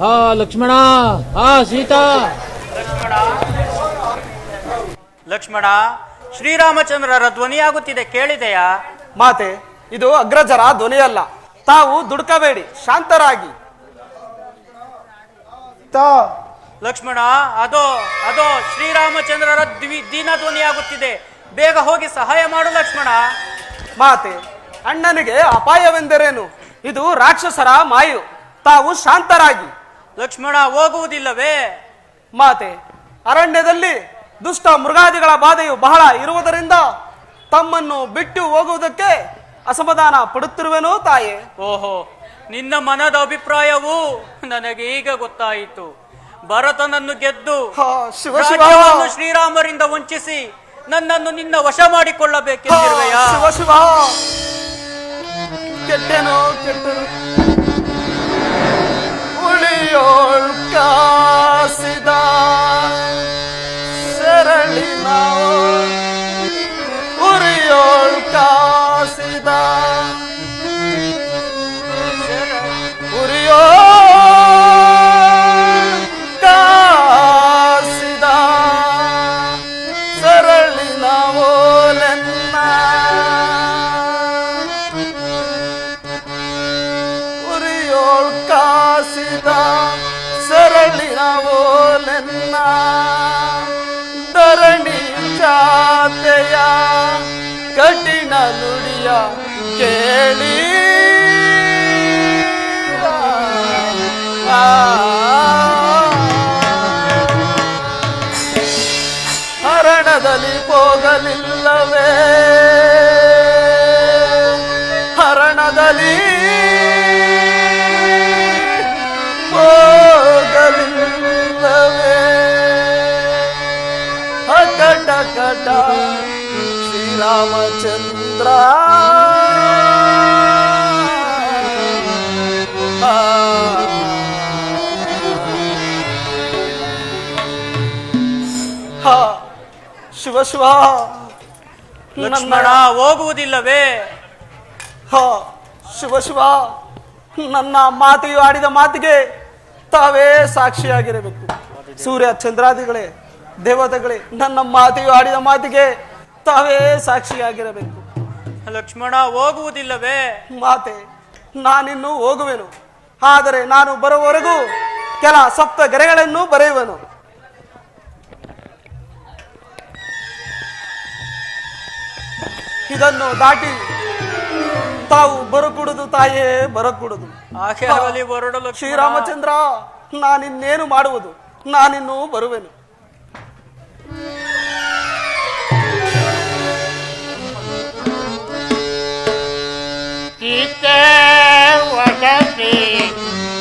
ಹಾ ಲಕ್ಷ್ಮಣ, ಹಾ ಸೀತಾ. ಲಕ್ಷ್ಮಣ, ಲಕ್ಷ್ಮಣ, ಶ್ರೀರಾಮಚಂದ್ರರ ಧ್ವನಿಯಾಗುತ್ತಿದೆ, ಕೇಳಿದೆಯಾ? ಮಾತೆ, ಇದು ಅಗ್ರಜರ ಧ್ವನಿಯಲ್ಲ. ತಾವು ದುಡುಕಬೇಡಿ, ಶಾಂತರಾಗಿ. ಲಕ್ಷ್ಮಣ, ಅದೋ ಅದೋ ಶ್ರೀರಾಮಚಂದ್ರರ ದೀನ ಧ್ವನಿಯಾಗುತ್ತಿದೆ. ಬೇಗ ಹೋಗಿ ಸಹಾಯ ಮಾಡು ಲಕ್ಷ್ಮಣ. ಮಾತೆ, ಅಣ್ಣನಿಗೆ ಅಪಾಯವೆಂದರೇನು? ಇದು ರಾಕ್ಷಸರ ಮಾಯು. ತಾವು ಶಾಂತರಾಗಿ. ಲಕ್ಷ್ಮಣ, ಹೋಗುವುದಿಲ್ಲವೇ? ಮಾತೆ, ಅರಣ್ಯದಲ್ಲಿ ದುಷ್ಟ ಮೃಗಾದಿಗಳ ಬಾಧೆಯು ಬಹಳ ಇರುವುದರಿಂದ ತಮ್ಮನ್ನು ಬಿಟ್ಟು ಹೋಗುವುದಕ್ಕೆ ಅಸಮಾಧಾನ ಪಡುತ್ತಿರುವೆನೋ ತಾಯೇ. ಓಹೋ, ನಿನ್ನ ಮನದ ಅಭಿಪ್ರಾಯವು ನನಗೆ ಈಗ ಗೊತ್ತಾಯಿತು. ಭರತನನ್ನು ಗೆದ್ದು ರಾಜ್ಯವನ್ನು ಶ್ರೀರಾಮರಿಂದ ವಂಚಿಸಿ ನನ್ನನ್ನು ನಿನ್ನ ವಶ ಮಾಡಿಕೊಳ್ಳಬೇಕೆಂದಿರುವೆಯಾ? ಶಿವ ಶಿವ, ಕೆಟ್ಟೆನೋ ಕೆಟ್ಟನು. ಉಳಿಯೋಳ್ ಕಾಸಿದ ಸರಳಿನ ಉರಿಯೋಳ್ ಕಾಸಿದ ಉರಿಯೋ ಕಾಸಿದ ಸರಳಿನ ಓಲೆನ್ನ ಉರಿಯೋಳ್ ಕಾಸಿದ ಸರಳಿನ ಓಲೆನ್ನ ಧರಣಿ ಜಾತೆಯ ಕಠಿಣ ನುಡಿಯ ಕೇಳಿ ಹರಣದಲ್ಲಿ ಹೋಗಲಿಲ್ಲವೇ? ಹರಣದಲ್ಲಿ ಹೋಗಲಿಲ್ಲವೇ? ಹಕಟ ಕಟ ಶ್ರೀರಾಮಚಂದ್ರ ಶಿವ ಶಿವ. ಲಕ್ಷ್ಮಣ, ಹೋಗುವುದಿಲ್ಲವೇ? ಶಿವ ಶಿವ, ನನ್ನ ಮಾತೆಯು ಆಡಿದ ಮಾತಿಗೆ ತಾವೇ ಸಾಕ್ಷಿಯಾಗಿರಬೇಕು. ಸೂರ್ಯ ಚಂದ್ರಾದಿಗಳೇ, ದೇವತೆಗಳೇ, ನನ್ನ ಮಾತೆಯು ಆಡಿದ ಮಾತಿಗೆ ತಾವೇ ಸಾಕ್ಷಿಯಾಗಿರಬೇಕು. ಲಕ್ಷ್ಮಣ, ಹೋಗುವುದಿಲ್ಲವೇ? ಮಾತೆ, ನಾನಿನ್ನು ಹೋಗುವೆನು. ಆದರೆ ನಾನು ಬರುವವರೆಗೂ ಕೆಲ ಸಪ್ತ ಗೆರೆಗಳನ್ನು ಬರೆಯುವೆನು. ಇದನ್ನು ದಾಟಿ ತಾವು ಬರಕೂಡದು ತಾಯೇ, ಬರಕೂಡದು. ಶ್ರೀರಾಮಚಂದ್ರ, ನಾನಿನ್ನೇನು ಮಾಡುವುದು? ನಾನಿನ್ನು ಬರುವೆನು.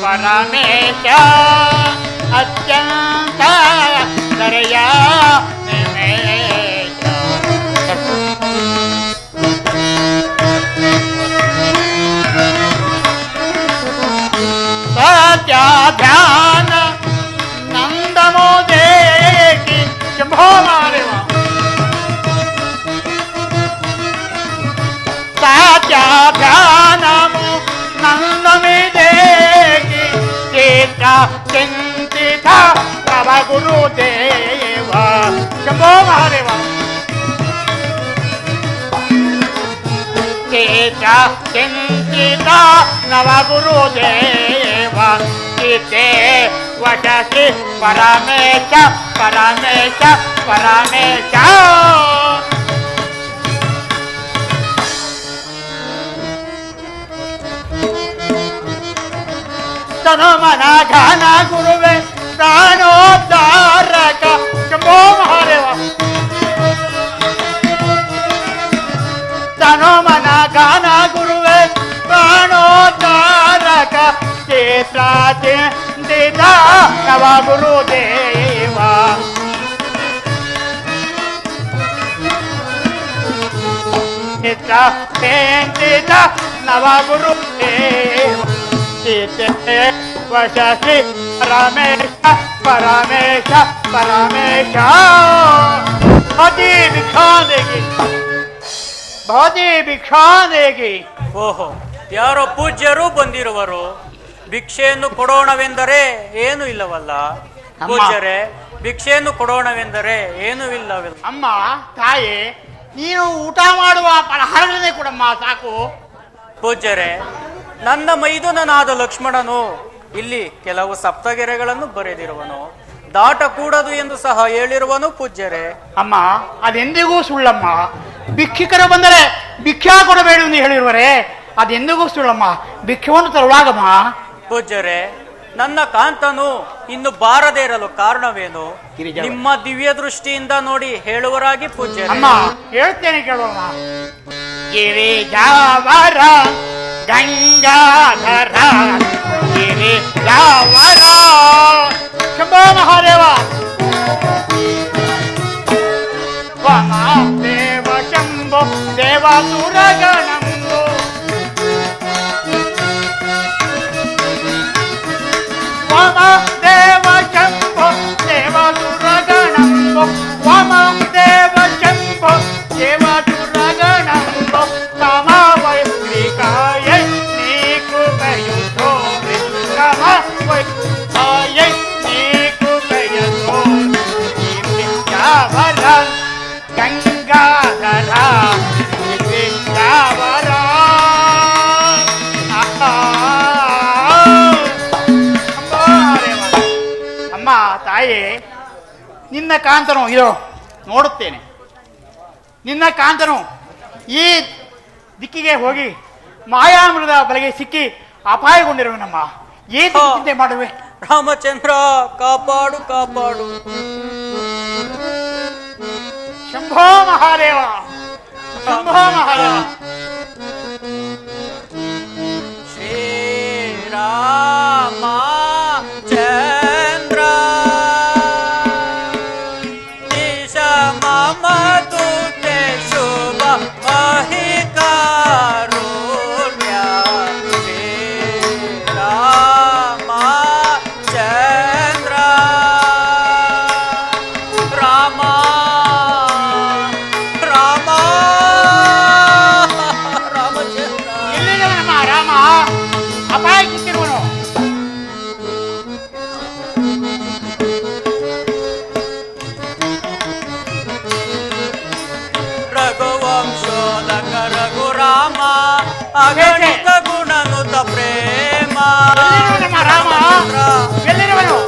ಪರಮೇಶ ಅತ್ಯಂತ ದರೆಯ ನಿಮೇಶ ಸತ್ಯ ಧ್ಯಾನ ನಂದಮೋದೇಕಿ ಶಂಭೋ ಮಾರೇವ ಸತ್ಯ ಧ್ಯಾನಮು ನಂದಮಿದೇಕಿ ಚೇತ ಚಿಂತಿತ ನವ ಗುರುದೇವ ಶಂಭೋ ಮಾರೇವ ಚೇತ ಚಿಂತಿತ ನವ ಗುರುದೇವ ಚಿತೆ ವಶಸಿ ಪರಮೇಶ ಪರಮೇಶ ಪರಮೇಶ. ತನು ಮನ ಘನ ಗುರುವೆ ಪ್ರಾಣೋದ್ಧಾರಕ ಶಂಭೋ ಮಹಾದೇವ ತನು ಮನ ಘನ ಗುರುವೆ ಪ್ರಾಣೋದ್ಧಾರಕ ಚೇತ ಚಿಂತಿತ ನವ ಗುರುದೇವ ಚಿತ್ತ ಚಿಂತಿತ ನವ ಗುರುದೇವ ಚಿತೆ ವಶಸಿ ಪರಮೇಶ ಪರಮೇಶ ಪರಮೇಶ. ಭಾಜಿ ಭಿಕ್ಷಾ ದೇಗಿ. ಓಹೋ, ಯಾರೋ ಪೂಜ್ಯರು ಬಂದಿರುವರು. ಭಿಕ್ಷೆಯನ್ನು ಕೊಡೋಣವೆಂದರೆ ಏನೂ ಇಲ್ಲವಲ್ಲ. ಅಮ್ಮ. ಪೂಜ್ಯರೇ, ಭಿಕ್ಷೆಯನ್ನು ಕೊಡೋಣವೆಂದರೆ ಏನೂ ಇಲ್ಲವಲ್ಲ. ಅಮ್ಮ ತಾಯಿ, ನೀನು ಊಟ ಮಾಡುವ ಪಲಹಾರಗಳನ್ನೇ ಕೊಡಮ್ಮ ಸಾಕು. ಪೂಜ್ಯರೇ, ನನ್ನ ಮೈದುನನಾದ ಲಕ್ಷ್ಮಣನು ಇಲ್ಲಿ ಕೆಲವು ಸಪ್ತಗೆರೆಗಳನ್ನು ಬರೆದಿರುವನು. ದಾಟಕೂಡದು ಎಂದು ಸಹ ಹೇಳಿರುವನು ಪೂಜ್ಯರೇ. ಅಮ್ಮ ಅದೆಂದಿಗೂ ಸುಳ್ಳಮ್ಮ. ಭಿಕ್ಷುಕರು ಬಂದರೆ ಭಿಕ್ಷಾ ಕೊಡಬೇಡ ಎಂದು ಹೇಳಿರುವರೆ, ಅದೆಂದಿಗೂ ಸುಳ್ಳಮ್ಮ. ಭಿಕ್ಷವನ್ನು ತರುವಾಗಮ್ಮ. ಪೂಜ್ಯರೇ, ನನ್ನ ಕಾಂತನು ಇನ್ನು ಬಾರದೇ ಇರಲು ಕಾರಣವೇನು? ಗಿರಿಜಾ. ನಿಮ್ಮ ದಿವ್ಯ ದೃಷ್ಟಿಯಿಂದ ನೋಡಿ ಹೇಳುವರಾಗಿ ಪೂಜ್ಯರೇ. ಅಮ್ಮ ಹೇಳ್ತೇನೆ ಕೇಳೋಣ. ಗಿರಿಜಾವರ ಗಂಗಾಧರ ಗಿರಿಜಾವರ ಶಂಭೋ ಮಹಾದೇವ ದೇವ ಶಂಭೋ ದೇವಾಸುರಗಣಂಬೋ ದೇವ ಶಂಭೋ ದೇವಾಸುರಗಣಂಬೋ ದೇವ ಶಂಭೋ ದೇವಾಸುರಗಣಂಬೋ ಸಮವೈಕಾಯ ನೀ ಕೃಪೆಯು ತೋರಿ ಸಮವೈಕಾಯ ನೀ ಕೃಪೆಯು ತೋರಿ ಗಿರಿಜಾವರ ಗಂಗಾಧರ ಗಿರಿಜಾವರ ಅಮ್ಮ ತಾಯಿ, ನಿನ್ನ ಕಾಂತನು ಇರೋ ನೋಡುತ್ತೇನೆ. ನಿನ್ನ ಕಾಂತನು ಈ ದಿಕ್ಕಿಗೆ ಹೋಗಿ ಮಾಯಾಮೃಗದ ಬಲೆಗೆ ಸಿಕ್ಕಿ ಅಪಾಯಗೊಂಡಿರುವನಮ್ಮ. ಏನು ಚಿಂತೆ ಮಾಡುವೆ? ರಾಮಚಂದ್ರ, ಕಾಪಾಡು ಕಾಪಾಡು. ಶಂಭೋ ಮಹಾದೇವ, ಶಂಭೋ ಮಹಾದೇವ. ಶ್ರೀರಾಮ ಚಂದ್ರ ಈಶ ಮಮ ತುತೆ ಶುಭ ಅಹಿಕಾರುಣ್ಯ. ಶ್ರೀರಾಮ ಚಂದ್ರ ರಾಮ ರಾಮ ರಾಮಚಂದ್ರ. ಎಲ್ಲಿದವನಮ್ಮ ರಾಮ? ಅಪಾಯ ಸಿಕ್ಕಿರುವನು. ರಘುವಂಶೋದಕ ರಘುರಾಮ ಅಗಣಿತ ಗುಣನುತ ಪ್ರೇಮ. ಎಲ್ಲಿರುವನಮ್ಮ ರಾಮ? ಎಲ್ಲಿರುವನು?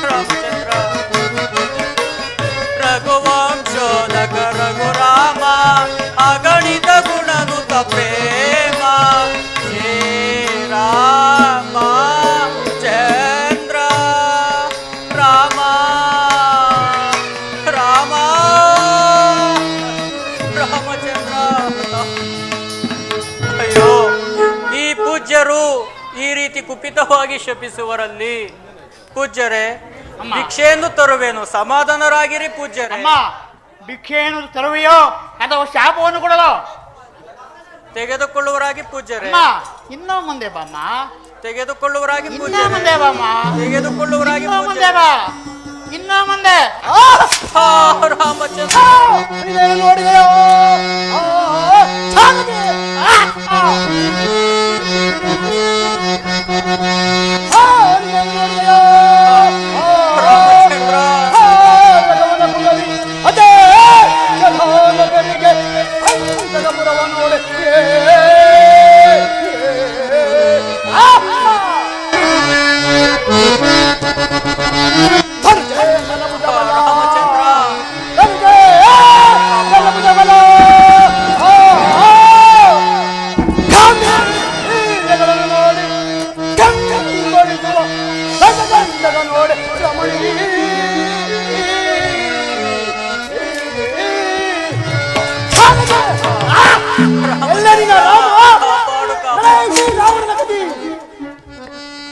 ರಾಮಚಂದ್ರ. ರಘುವಂಶೋದಕ ರಘುರಾಮ ಅಗಣಿತ ಗುಣನುತ ಪ್ರೇಮ. ಶ್ರೀರಾಮ ಚಂದ್ರ ರಾಮ ರಾಮ ರಾಮಚಂದ್ರ. ಅಯ್ಯೋ, ಈ ಪೂಜ್ಯರು ಈ ರೀತಿ ಕುಪಿತವಾಗಿ ಶಪಿಸುವರಲ್ಲಿ ಪೂಜ್ಯರೇ, ಅಮ್ಮ. ಭಿಕ್ಷೆಯನ್ನು ತರುವೇನು, ಸಮಾಧಾನರಾಗಿರಿ ಪೂಜ್ಯರೇ. ಅಮ್ಮ ಭಿಕ್ಷೆಯನ್ನು ತರುವೆಯೋ ಅಥವಾ ಶಾಪವನ್ನು ಕೊಡಲು? ತೆಗೆದುಕೊಳ್ಳುವರಾಗಿ ಪೂಜ್ಯರೇ. ಅಮ್ಮ ಇನ್ನೂ ಮುಂದೆ ಬಾಮ್ಮ. ತೆಗೆದುಕೊಳ್ಳುವರಾಗಿ ಇನ್ನೂ ಪೂಜ್ಯರೇ. ಮುಂದೆ ಬಾಮ್ಮ. ತೆಗೆದುಕೊಳ್ಳುವರಾಗಿ ಇನ್ನೂ ಮುಂದೆ ಪೂಜ್ಯರೇ. ಬಾ. ಇನ್ನೂ ಮುಂದೆ. ಆ, ರಾಮಚಂದ್ರ. ನೋಡಿದೆಯೋ ರಾಮಚಂದ್ರ. ಅದೇ ಅಂತರಪುರವ ನೋಡಿ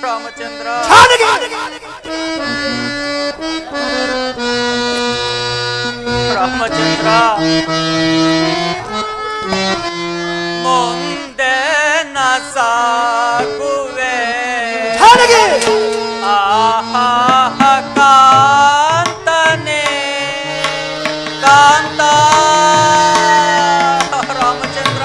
ರಾಮಚಂದ್ರ. ರಾಮಚಂದ್ರ, ಮುಂದೆ ನ ಸಾಗುವೆ. ಆಹಾ ಕಾಂತನೆ ಕಾಂತ. ರಾಮಚಂದ್ರ.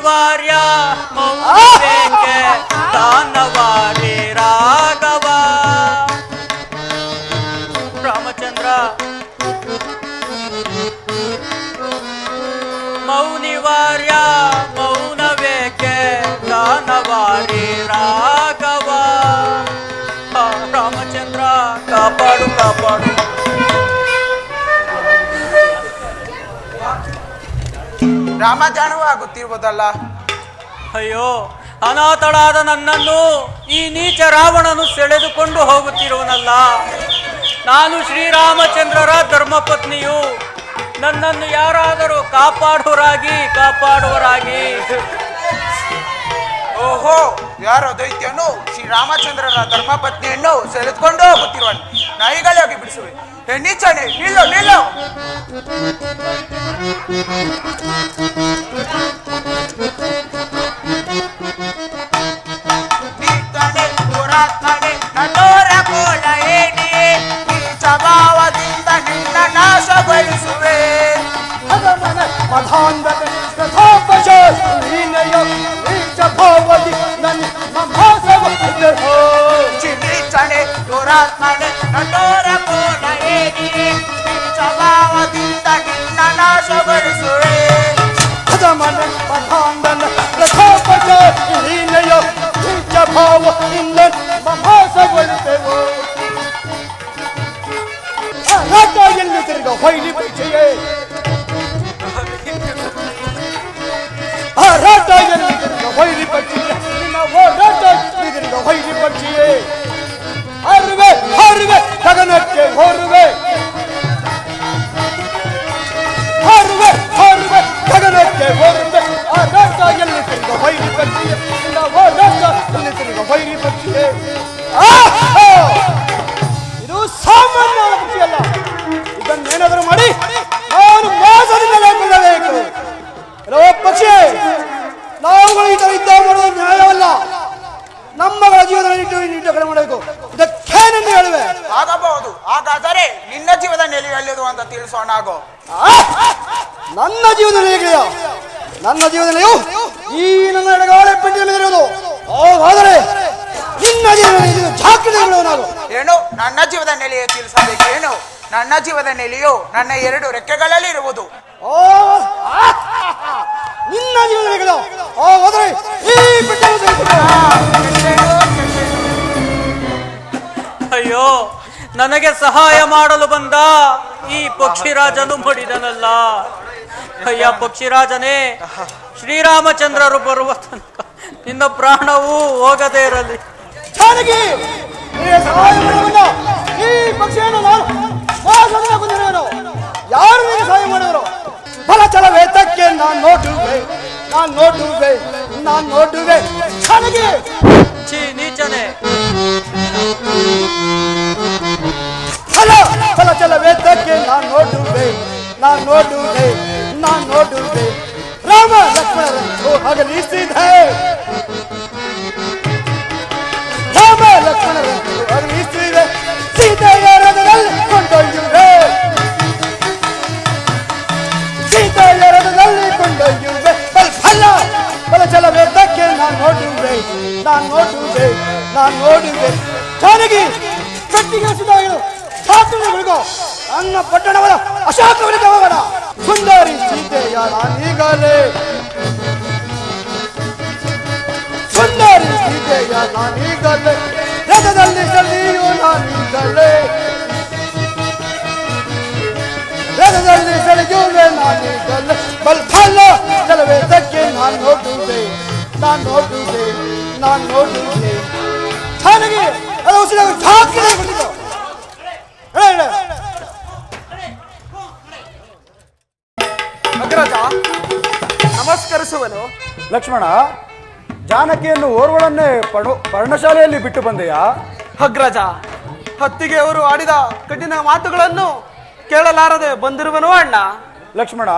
ಮೌನಿವಾರ್ಯ ಮೌನಿವೇಕೆ ದಾನವಾರಿ ರಾಘವ ರಾಮಚಂದ್ರ ಮೌನಿವಾರ್ಯ ಮೌನವೇಕೆ ದಾನವಾರಿ ರಾಘವ ರಾಮಚಂದ್ರ ಕಾಪಾಡು ಕಾಪಾಡು. ರಾಮಜಾನವೂ ಆಗುತ್ತಿರುವುದಲ್ಲ. ಅಯ್ಯೋ, ಅನಾಥಳಾದ ನನ್ನನ್ನು ಈ ನೀಚ ರಾವಣನು ಸೆಳೆದುಕೊಂಡು ಹೋಗುತ್ತಿರುವನಲ್ಲ. ನಾನು ಶ್ರೀರಾಮಚಂದ್ರರ ಧರ್ಮಪತ್ನಿಯು. ನನ್ನನ್ನು ಯಾರಾದರೂ ಕಾಪಾಡುವರಾಗಿ. ಓಹೋ, ಯಾರೋ ದೈತ್ಯನು ಶ್ರೀರಾಮಚಂದ್ರರ ಧರ್ಮಪತ್ನಿಯನ್ನು ಸೆಳೆದುಕೊಂಡು ಹೋಗುತ್ತಿರುವನು. ನಾಯಿಗಳಾಗಿ ಬಿಡಿಸುವೆ. ನೀಚನೆ, ನಿಲ್ಲು ನಿಲ್ಲು. ನೀತನೆ ಪುರಾತನೆ ನಟೋರ ಕೋಲ ಏನಿಯೇ ನೀಚ ಭಾವದಿಂದ ನಿನ್ನ ನಾಶಗೊಳಿಸುವೆ. ಚಿನ್ನೀಚನೆ ದುರಾತ್ಮನೆ ನಟೋರ ಕೋಲ ಏನಿಯೇ ನೀಚ ಭಾವದಿಂದ ನಿನ್ನ ನಾಶಗೊಳಿಸುವೆ. ಹೊಯ್ಲಿ ಪರೀಕ್ಷೆಯೇ ಹೊಯ್ಲಿ ಪಕ್ಷಿಯೇ ಹೊಯ್ಲಿ ಪಕ್ಷಿಯೇ ಹರುವೆ ಹರುವೆ ಗಗನಕ್ಕೆ ಹೊರುವೆ ಹರುವೆ ಹರುವೆ ಗಗನಕ್ಕೆ ಹೊರುವೆ ಆರಾಟ ಎಲ್ಲಿ ತಿರುಗ ಹೊಯ್ಲಿ ಪಕ್ಷಿಯೇ ಓಡಾಟ ಎಲ್ಲಿ ತಿರುಗ ಹೊಯ್ಲಿ ಪಕ್ಷಿಯೇ. ಇದು ಸಾಮಾನ್ಯ ಪಕ್ಷಿಯಲ್ಲ. ಇದನ್ನೇನಾದರೂ ಮಾಡಿ ನಾನು ಮೋಸದಿಂದ ಕೊಳ್ಳಬೇಕು. ಪಕ್ಷಿ, ನಾವುಗಳು ಈ ತರ ಯುದ್ಧ ಮಾಡುವುದು ನ್ಯಾಯವಲ್ಲ. ನಮ್ಮಗಳ ಜೀವನ ನಿಟ್ಟು ಕಡೆ ಮಾಡಬೇಕು. ಇದಕ್ಕೇನೆಂದು ಹೇಳುವೆ? ಆಗಬಹುದು. ಹಾಗಾದರೆ ನಿನ್ನ ಜೀವದ ನೆಲೆಯಲ್ಲಿದು ಅಂತ ತಿಳಿಸೋಣ. ಆಗೋ. ನನ್ನ ಜೀವನ ನೆಲೆಯೋ? ನನ್ನ ಜೀವನ ನೆಲೆಯು ಈ ನನ್ನ ಎಡಗಾಳೆ ಪೆಟ್ಟಿನ ಮೇಲೆ ಇರುವುದು. ಹಾಗಾದರೆ ನಿನ್ನ ಜೀವನ ಜಾಗ್ರತೆ ನಾವು. ಏನು ನನ್ನ ಜೀವದ ನೆಲೆಯೇ ತಿಳಿಸಬೇಕೇನು? ನನ್ನ ಜೀವದ ನೆಲೆಯು ನನ್ನ 2 ರೆಕ್ಕೆಗಳಲ್ಲಿ ಇರುವುದು. ನಿನ್ನ ಜೀವನ ಹೋದರೆ ಈ ಅಯ್ಯೋ, ನನಗೆ ಸಹಾಯ ಮಾಡಲು ಬಂದ ಈ ಪಕ್ಷಿರಾಜನು ಮಡಿದನಲ್ಲ. ಅಯ್ಯ ಪಕ್ಷಿರಾಜನೇ, ಶ್ರೀರಾಮಚಂದ್ರರು ಬರುವ ತನಕ ನಿನ್ನ ಪ್ರಾಣವು ಹೋಗದೇ ಇರಲಿ. ಜಾನಕಿ, ಸಹಾಯ ಮಾಡಬಲ್ಲ ಈ ಪಕ್ಷಿಯನ್ನು ನಾನು ಯಾರು ನಿಮಗೆ ಸಹಾಯ ಮಾಡಿದರು? ಫಲ ಚಲವೇತಕ್ಕೆ ನಾನು ನೋಡುವೆ ಜಾನಕಿ. ಛೀ ನೀಚನೆ, ಫಲ ಚಲವೇತಕ್ಕೆ ನಾನು ನೋಡುವೆ ರಾಮ ಲಕ್ಷ್ಮಣರನ್ನು ಅಗಲಿಸಿದೆ. ರಾಮ ಲಕ್ಷ್ಮಣರನ್ನು ಅಗಲಿಸಿದೆ. ಸೀತೆಯ ರಥದಲ್ಲಿ ಕೊಂಡೊಯ್ಯುವೆ. ಫಲ ಚಲವೇತಕ್ಕೆ ನಾನು ನೋಡುವೆ ಜಾನಕಿ. ಗಟ್ಟಿಗೆ ಶಾಸ್ತ್ರಗಳಿಗೂ ನನ್ನ ಪಟ್ಟಣವರ ಅಶಾಸ್ತ್ರಗಳಿಗೆ ಹೋಗೋಣ. ಸುಂದರಿ ಸೀತೆಯ ನಾನೀಗಲೇ ರಥದಲ್ಲಿ ಸೆಳೆಯು ನಾನೀಗಲೇ ಫಲ ಚಲವೇತಕ್ಕೆ ನಾನು ನೋಡುವೆ ಜಾನಕಿ. ಅದು ಉಸಿರಾಗ ಠಾಕಿದೆ ಬಿಟ್ಟಿದ್ದು. ಅಗ್ರಜ, ನಮಸ್ಕರಿಸುವನು. ಲಕ್ಷ್ಮಣ, ಜಾನಕಿಯನ್ನು ಓರ್ವಳನ್ನೇ ಪರ್ಣಶಾಲೆಯಲ್ಲಿ ಬಿಟ್ಟು ಬಂದೆಯಾ? ಅಗ್ರಜ, ಹತ್ತಿಗೆ ಅವರು ಆಡಿದ ಕಠಿಣ ಮಾತುಗಳನ್ನು ಕೇಳಲಾರದೆ ಬಂದಿರುವನು ಅಣ್ಣ. ಲಕ್ಷ್ಮಣ,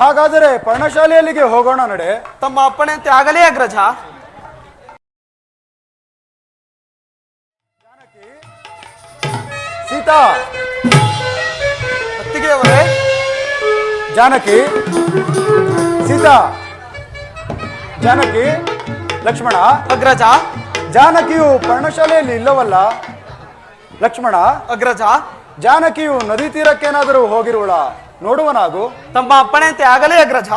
ಹಾಗಾದರೆ ಪರ್ಣಶಾಲೆಯಲ್ಲಿಗೆ ಹೋಗೋಣ ನಡೆ. ತಮ್ಮ ಅಪ್ಪಣೆಯಂತೆ ಆಗಲೇ ಅಗ್ರಜ. ಸೀತಾ, ಹತ್ತಿಗೆ ಅವರೇ. ಜಾನಕಿ, ಸೀತಾ, ಜಾನಕಿ, ಲಕ್ಷ್ಮಣ, ಅಗ್ರಜ, ಜಾನಕಿಯು ಪರ್ಣಶಾಲೆಯಲ್ಲಿ ಇಲ್ಲವಲ್ಲ? ಲಕ್ಷ್ಮಣ, ಅಗ್ರಜ, ಜಾನಕಿಯು ನದಿ ತೀರಕ್ಕೇನಾದರೂ ಹೋಗಿರುವಳ? ನೋಡುವನಾಗು. ತಮ್ಮ ಅಪ್ಪಣೆಯಂತೆ ಆಗಲೇ ಅಗ್ರಜ.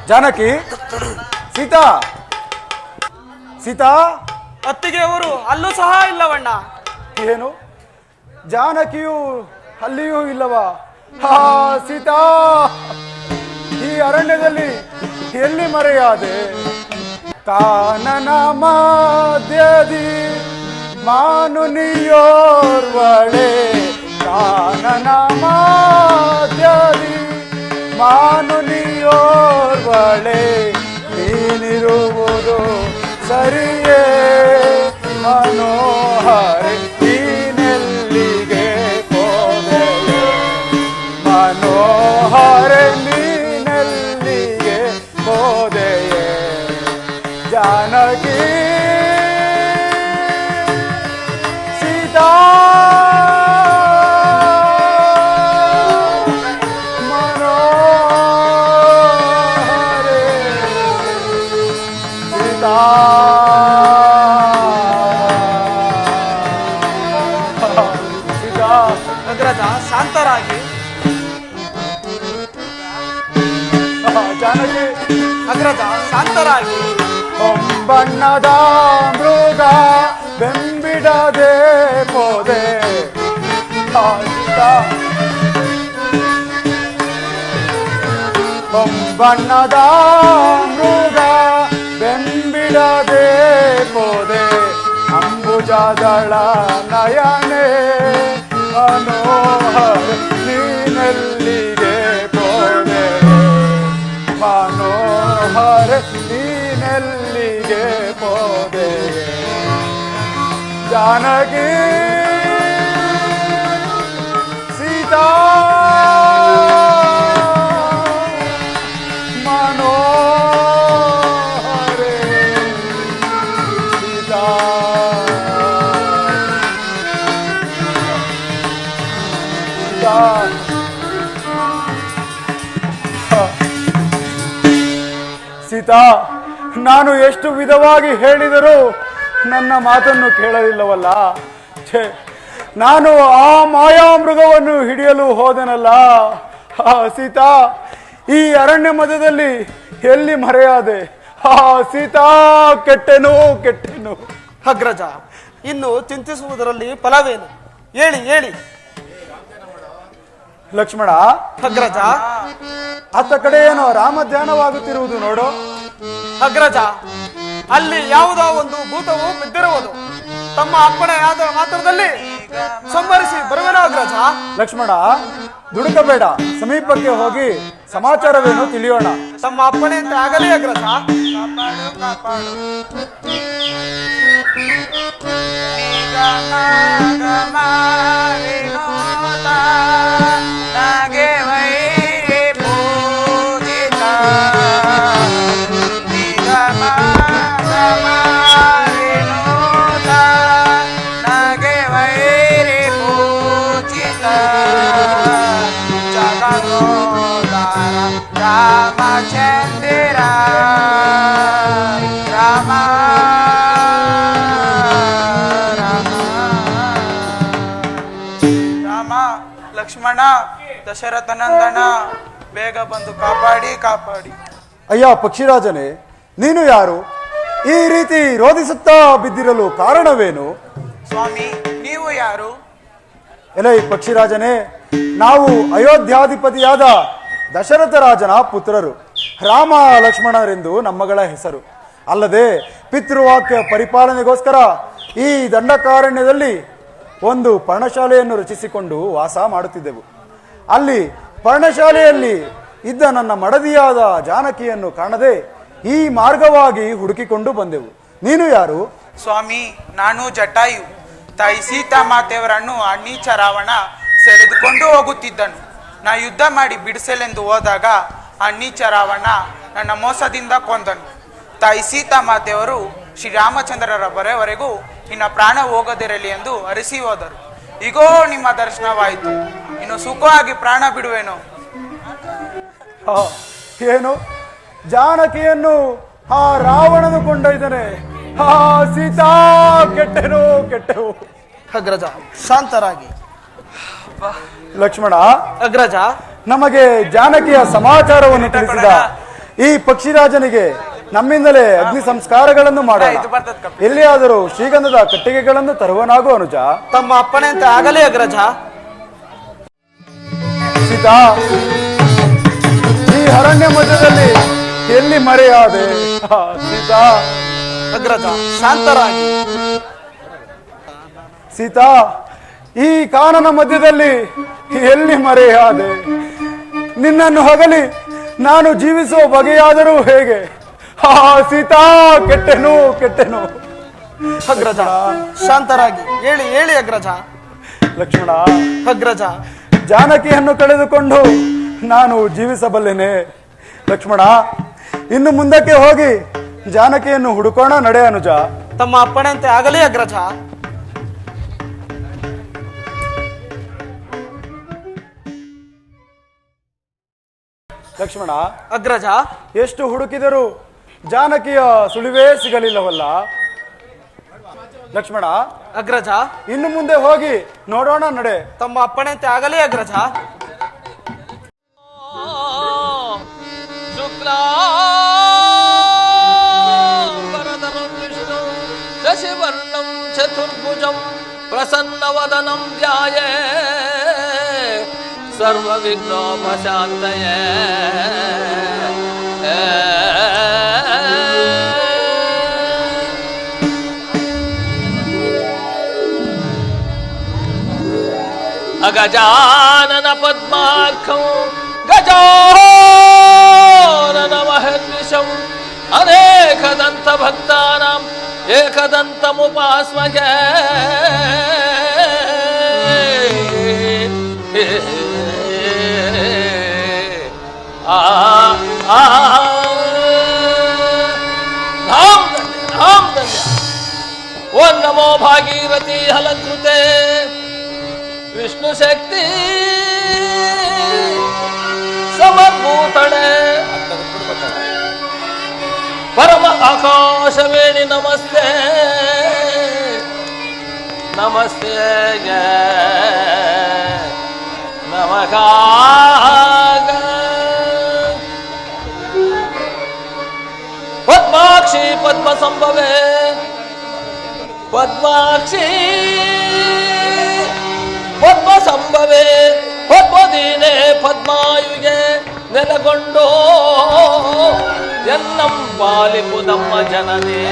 ಜಾನಕಿ, ಸೀತಾ, ಸೀತಾ, ಅತ್ತಿಗೆಯವರು ಅಲ್ಲೂ ಸಹ ಇಲ್ಲವಣ್ಣ. ಏನು, ಜಾನಕಿಯು ಅಲ್ಲಿಯೂ ಇಲ್ಲವಾ? ಹಾ ಸೀತಾ, ಈ ಅರಣ್ಯದಲ್ಲಿ ಎಲ್ಲಿ ಮರೆಯಾದೆ? ಕಾನನ ಮಧ್ಯದಿ ಮಾನುನಿಯೋರ್ವಳೆ, ಕಾನನ ಮಧ್ಯದಿ ಮಾನುನಿಯೋರ್ವಳೆ, ನೀನಿರುವುದು ಸರಿಯೇ ಮನೋಹರೆ, ನೀನೆಲ್ಲಿಗೆ ಹೋದೆಯೇ ಮನೋಹರೆ, ನೀನೆಲ್ಲಿಗೆ ಹೋದೆಯೇ ಜಾನಕಿ, ಸೀತಾ, ಮನೋಹರೆ ಸೀತಾ. ಅಗ್ರಜ ಶಾಂತರಾಗಿ. ಜಾನಕಿ, ಅಗ್ರಜ ಶಾಂತರಾಗಿ. ಹೊಂಬಣ್ಣದ ಮೃಗ ಬೆಂಬಿಡದೆ ಪೋದೆ, ಹೊಂಬಣ್ಣದ ಮೃಗ ಬೆಂಬಿಡದೆ ಪೋದೆ, ಅಂಬುಜದಳ ನಯನೆ ಮನೋಹರ, ನೀನೆಲ್ಲಿಗೆ ಪೋದೆ ಮನೋಹರ, ನೀನೆಲ್ಲಿಗೆ ಪೋದೆ ಜಾನಕಿ, ಸೀತಾ, ಮನೋಹರೆ ಸೀತಾ. ಸೀತಾ, ನಾನು ಎಷ್ಟು ವಿಧವಾಗಿ ಹೇಳಿದರೂ ನನ್ನ ಮಾತನ್ನು ಕೇಳಲಿಲ್ಲವಲ್ಲ. ಛೇ, ನಾನು ಆ ಮಾಯಾಮೃಗವನ್ನು ಹಿಡಿಯಲು ಹೋದನಲ್ಲ. ಸೀತಾ, ಈ ಅರಣ್ಯ ಮಧ್ಯದಲ್ಲಿ ಎಲ್ಲಿ ಮರೆಯಾದೆ? ಸೀತಾ, ಕೆಟ್ಟೆನು ಕೆಟ್ಟೆನು. ಅಗ್ರಜ, ಇನ್ನು ಚಿಂತಿಸುವುದರಲ್ಲಿ ಫಲವೇನು? ಹೇಳಿ ಹೇಳಿ. ಲಕ್ಷ್ಮಣ, ಅಗ್ರಜ, ಅತ್ತ ಕಡೆ ಏನೋ ರಾಮ ಧ್ಯಾನವಾಗುತ್ತಿರುವುದು ನೋಡು. ಅಗ್ರಜ, ಅಲ್ಲಿ ಯಾವುದೋ ಒಂದು ಭೂತವು ಬಿದ್ದಿರುವುದು. ತಮ್ಮ ಅಪ್ಪಣೆಯಾದ ಮಾತ್ರದಲ್ಲಿ ಸಂಹರಿಸಿ ಬರುವೆನೋ ಅಗ್ರಜ. ಲಕ್ಷ್ಮಣ, ದುಡುಕಬೇಡ, ಸಮೀಪಕ್ಕೆ ಹೋಗಿ ಸಮಾಚಾರವೇನು ತಿಳಿಯೋಣ. ತಮ್ಮ ಅಪ್ಪಣೆಯಂತೆ ಆಗಲಿ ಅಗ್ರಜ. ಕಾಪಾಡು ಕಾಪಾಡು. ನಗೆ ವೈರಿ ಪೂಜಿತ, ನಿಗಮ ವಿನೋದ, ನಗೆ ವೈರಿ ಪೂಜಿತ, ಜಗದೋದಾರ ರಾಮಚಂದ್ರ ರಾಮ ರಾಮ ಲಕ್ಷ್ಮಣ, ದಶರಥನಂದನ, ಬೇಗ ಬಂದು ಕಾಪಾಡಿ ಕಾಪಾಡಿ. ಅಯ್ಯ ಪಕ್ಷಿರಾಜನೇ, ನೀನು ಯಾರು? ಈ ರೀತಿ ರೋಧಿಸುತ್ತಾ ಬಿದ್ದಿರಲು ಕಾರಣವೇನು? ಸ್ವಾಮಿ, ನೀವು ಯಾರು? ಎಲೈ ಪಕ್ಷಿರಾಜನೇ, ನಾವು ಅಯೋಧ್ಯಾಧಿಪತಿಯಾದ ದಶರಥ ರಾಜನ ಪುತ್ರರು. ರಾಮ ಲಕ್ಷ್ಮಣರೆಂದು ನಮ್ಮಗಳ ಹೆಸರು. ಅಲ್ಲದೆ ಪಿತೃವಾಕ್ಯ ಪರಿಪಾಲನೆಗೋಸ್ಕರ ಈ ದಂಡಕಾರಣ್ಯದಲ್ಲಿ ಒಂದು ಪರ್ಣಶಾಲೆಯನ್ನು ರಚಿಸಿಕೊಂಡು ವಾಸ ಮಾಡುತ್ತಿದ್ದೆವು. ಅಲ್ಲಿ ಪರ್ಣಶಾಲೆಯಲ್ಲಿ ಇದ್ದ ನನ್ನ ಮಡದಿಯಾದ ಜಾನಕಿಯನ್ನು ಕಾಣದೆ ಈ ಮಾರ್ಗವಾಗಿ ಹುಡುಕಿಕೊಂಡು ಬಂದೆವು. ನೀನು ಯಾರು? ಸ್ವಾಮಿ, ನಾನು ಜಟಾಯು. ತಾಯಿ ಸೀತಾ ಮಾತೆಯವರನ್ನು ಅಣ್ಣೀಚ ರಾವಣ ಸೆಳೆದುಕೊಂಡು ಹೋಗುತ್ತಿದ್ದನು. ನಾ ಯುದ್ಧ ಮಾಡಿ ಬಿಡಿಸಲೆಂದು ಹೋದಾಗ ಅಣ್ಣೀಚ ರಾವಣ ನನ್ನ ಮೋಸದಿಂದ ಕೊಂದನು. ತಾಯಿ ಸೀತಾ ಮಾತೆಯವರು ಶ್ರೀರಾಮಚಂದ್ರರ ಬರೆವರೆಗೂ ನಿನ್ನ ಪ್ರಾಣ ಹೋಗದಿರಲಿ ಎಂದು ಅರಸಿ ಹೋದರು. ಈಗೋ ನಿಮ್ಮ ದರ್ಶನವಾಯಿತು. ಇನ್ನು ಸುಖವಾಗಿ ಪ್ರಾಣ ಬಿಡುವೆನು. ಏನು, ಜಾನಕಿಯನ್ನು ಆ ರಾವಣನು ಕೊಂಡೊಯ್ದನೆ. ಆ ಸೀತಾ ಕೆಟ್ಟೆನು ಕೆಟ್ಟೆವು. ಅಗ್ರಜ ಶಾಂತರಾಗಿ. ಲಕ್ಷ್ಮಣ, ಅಗ್ರಜ ನಮಗೆ ಜಾನಕಿಯ ಸಮಾಚಾರವನ್ನು ತಿಳಿಸಿದ ಈ ಪಕ್ಷಿರಾಜನಿಗೆ ನಮ್ಮಿಂದಲೇ ಅಗ್ನಿ ಸಂಸ್ಕಾರಗಳನ್ನು ಮಾಡೋಣ. ಎಲ್ಲಿಯಾದರೂ ಶ್ರೀಗಂಧದ ಕಟ್ಟಿಗೆಗಳನ್ನು ತರುವನಾಗು ಅನುಜ. ತಮ್ಮ ಅಪ್ಪಣೆಯಂತೆ ಆಗಲೇ ಅಗ್ರಜ. ಸೀತಾ, ಈ ಅರಣ್ಯ ಮಧ್ಯದಲ್ಲಿ ಎಲ್ಲಿ ಮರೆಯಾದೆ? ಸೀತಾ. ಅಗ್ರಜ ಶಾಂತರಾಗಿ. ಸೀತಾ, ಈ ಕಾನನ ಮಧ್ಯದಲ್ಲಿ ಎಲ್ಲಿ ಮರೆಯಾದೆ? ನಿನ್ನನ್ನು ಹೊಗಲಿ ನಾನು ಜೀವಿಸುವ ಬಗೆಯಾದರೂ ಹೇಗೆ? ಸೀತಾ, ಕೆಟ್ಟೆನು ಕೆಟ್ಟೆನು. ಅಗ್ರಜ ಶಾಂತರಾಗಿ. ಹೇಳಿ ಹೇಳಿ ಅಗ್ರಜ. ಲಕ್ಷ್ಮಣ, ಅಗ್ರಜ ಜಾನಕಿಯನ್ನು ಕಳೆದುಕೊಂಡು ನಾನು ಜೀವಿಸಬಲ್ಲೆನೆ. ಲಕ್ಷ್ಮಣ, ಇನ್ನು ಮುಂದಕ್ಕೆ ಹೋಗಿ ಜಾನಕಿಯನ್ನು ಹುಡುಕೋಣ, ನಡೆ ಅನುಜ. ತಮ್ಮ ಅಪ್ಪಣೆಯಂತೆ ಆಗಲೇ ಅಗ್ರಜ. ಲಕ್ಷ್ಮಣ, ಅಗ್ರಜ ಎಷ್ಟು ಹುಡುಕಿದರೂ ಜಾನಕಿಯ ಸುಳಿವೇ ಸಿಗಲಿಲ್ಲವಲ್ಲ. ಲಕ್ಷ್ಮಣ, ಅಗ್ರಜ ಇನ್ನು ಮುಂದೆ ಹೋಗಿ ನೋಡೋಣ, ನಡೆ. ತಮ್ಮ ಅಪ್ಪಣೆಯಂತೆ ಆಗಲೇ ಅಗ್ರಜ. ಶುಕ್ಲಾಂಬರಧರಂ ವಿಷ್ಣು ಶಶಿವರ್ಣಂ ಚತುರ್ಭುಜಂ ಪ್ರಸನ್ನವದನಂ ಧ್ಯಾಯೇ ಸರ್ವವಿಘ್ನೋಪಶಾಂತಯೇ. ಅಗಜಾನನ ಪದ್ಮಾರ್ಕಂ ಗಜಾನನ ಮಹರ್ನಿಶಂ ಅನೇಕದಂತ ಭಕ್ತಾನಾಂ ಏಕದಂತಮುಪಾಸ್ಮಹೇ. ಓಂ ನಮೋ ಭಾಗೀರಥಿ ಹಲಕೃತೆ ವಿಷ್ಣು ಶಕ್ತಿ ಸಮರ್ಭೂತಳೆ ಪರಮ ಆಕಾಶವೇಣಿ ನಮಸ್ತೆ ನಮಸ್ತೆ ನಮಃ. ಪದ್ಮಾಕ್ಷಿ ಪದ್ಮ ಸಂಭವೆ ಪದ್ಮಾಕ್ಷಿ ಪದ್ಮ ಸಂಭವೆ ಪದ್ಮದೀನೆ ಪದ್ಮಾಯುಗೆ ನೆಲಗೊಂಡು ಎನ್ನಂ ಪಾಲಿಪು ನಮ್ಮ ಜನನೇ.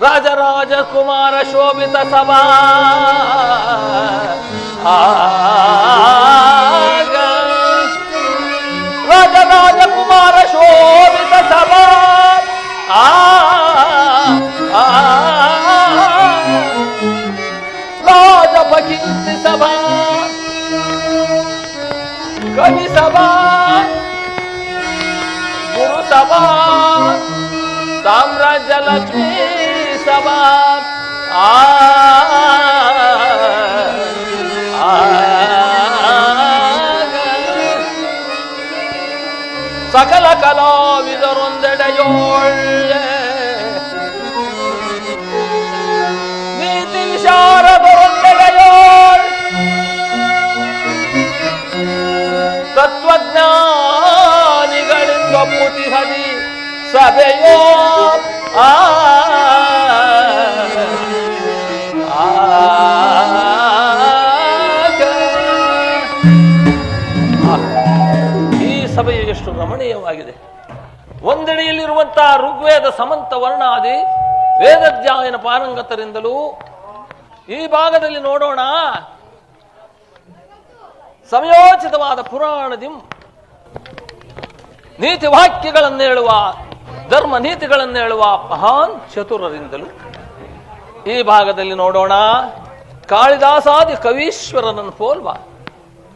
ರಾಜರಾಜಕುಮಾರ ಶೋಭಿತ ಸಭಾ ರಾಜರಾಜಕುಮಾರ ಶೋಭಿತ ಸಭಾ ರಾಜಭಕೀರ್ತಿ ಸಭಾ ಕವಿ ಸಭಾ ಗುರು ಸಭಾ ಸಾಮ್ರಾಜ್ಯ ಲಕ್ಷ್ಮೀ ಸಭಾ ಸಕಲ ಕಲಾವಿದರೊಂದೆಡೆಯೋಳ್ಳೆ ನೀತಿ ವಿಶಾರದರೊಂದೆಡೆಯೋಳ್ ತತ್ವಜ್ಞಾನಿಗಳಿಂದ ಮುತಿಹದಿ ಸಭೆಯೋ ಈ ಸಭೆಯು ಎಷ್ಟು ರಮಣೀಯವಾಗಿದೆ. ಒಂದೆಡೆಯಲ್ಲಿರುವಂತಹ ಋಗ್ವೇದ ಸಮಂತ ವರ್ಣಾದಿ ವೇದಧ್ಯಾಯನ ಪಾರಂಗತರಿಂದಲೂ ಈ ಭಾಗದಲ್ಲಿ ನೋಡೋಣ ಸಮಯೋಚಿತವಾದ ಪುರಾಣದಿ ನೀತಿ ವಾಕ್ಯಗಳನ್ನು ಹೇಳುವ ಧರ್ಮ ನೀತಿಗಳನ್ನು ಹೇಳುವ ಮಹಾನ್ ಚತುರರಿಂದಲೂ ಈ ಭಾಗದಲ್ಲಿ ನೋಡೋಣ ಕಾಳಿದಾಸಾದಿ ಕವೀಶ್ವರನನ್ನು ಹೋಲ್ವ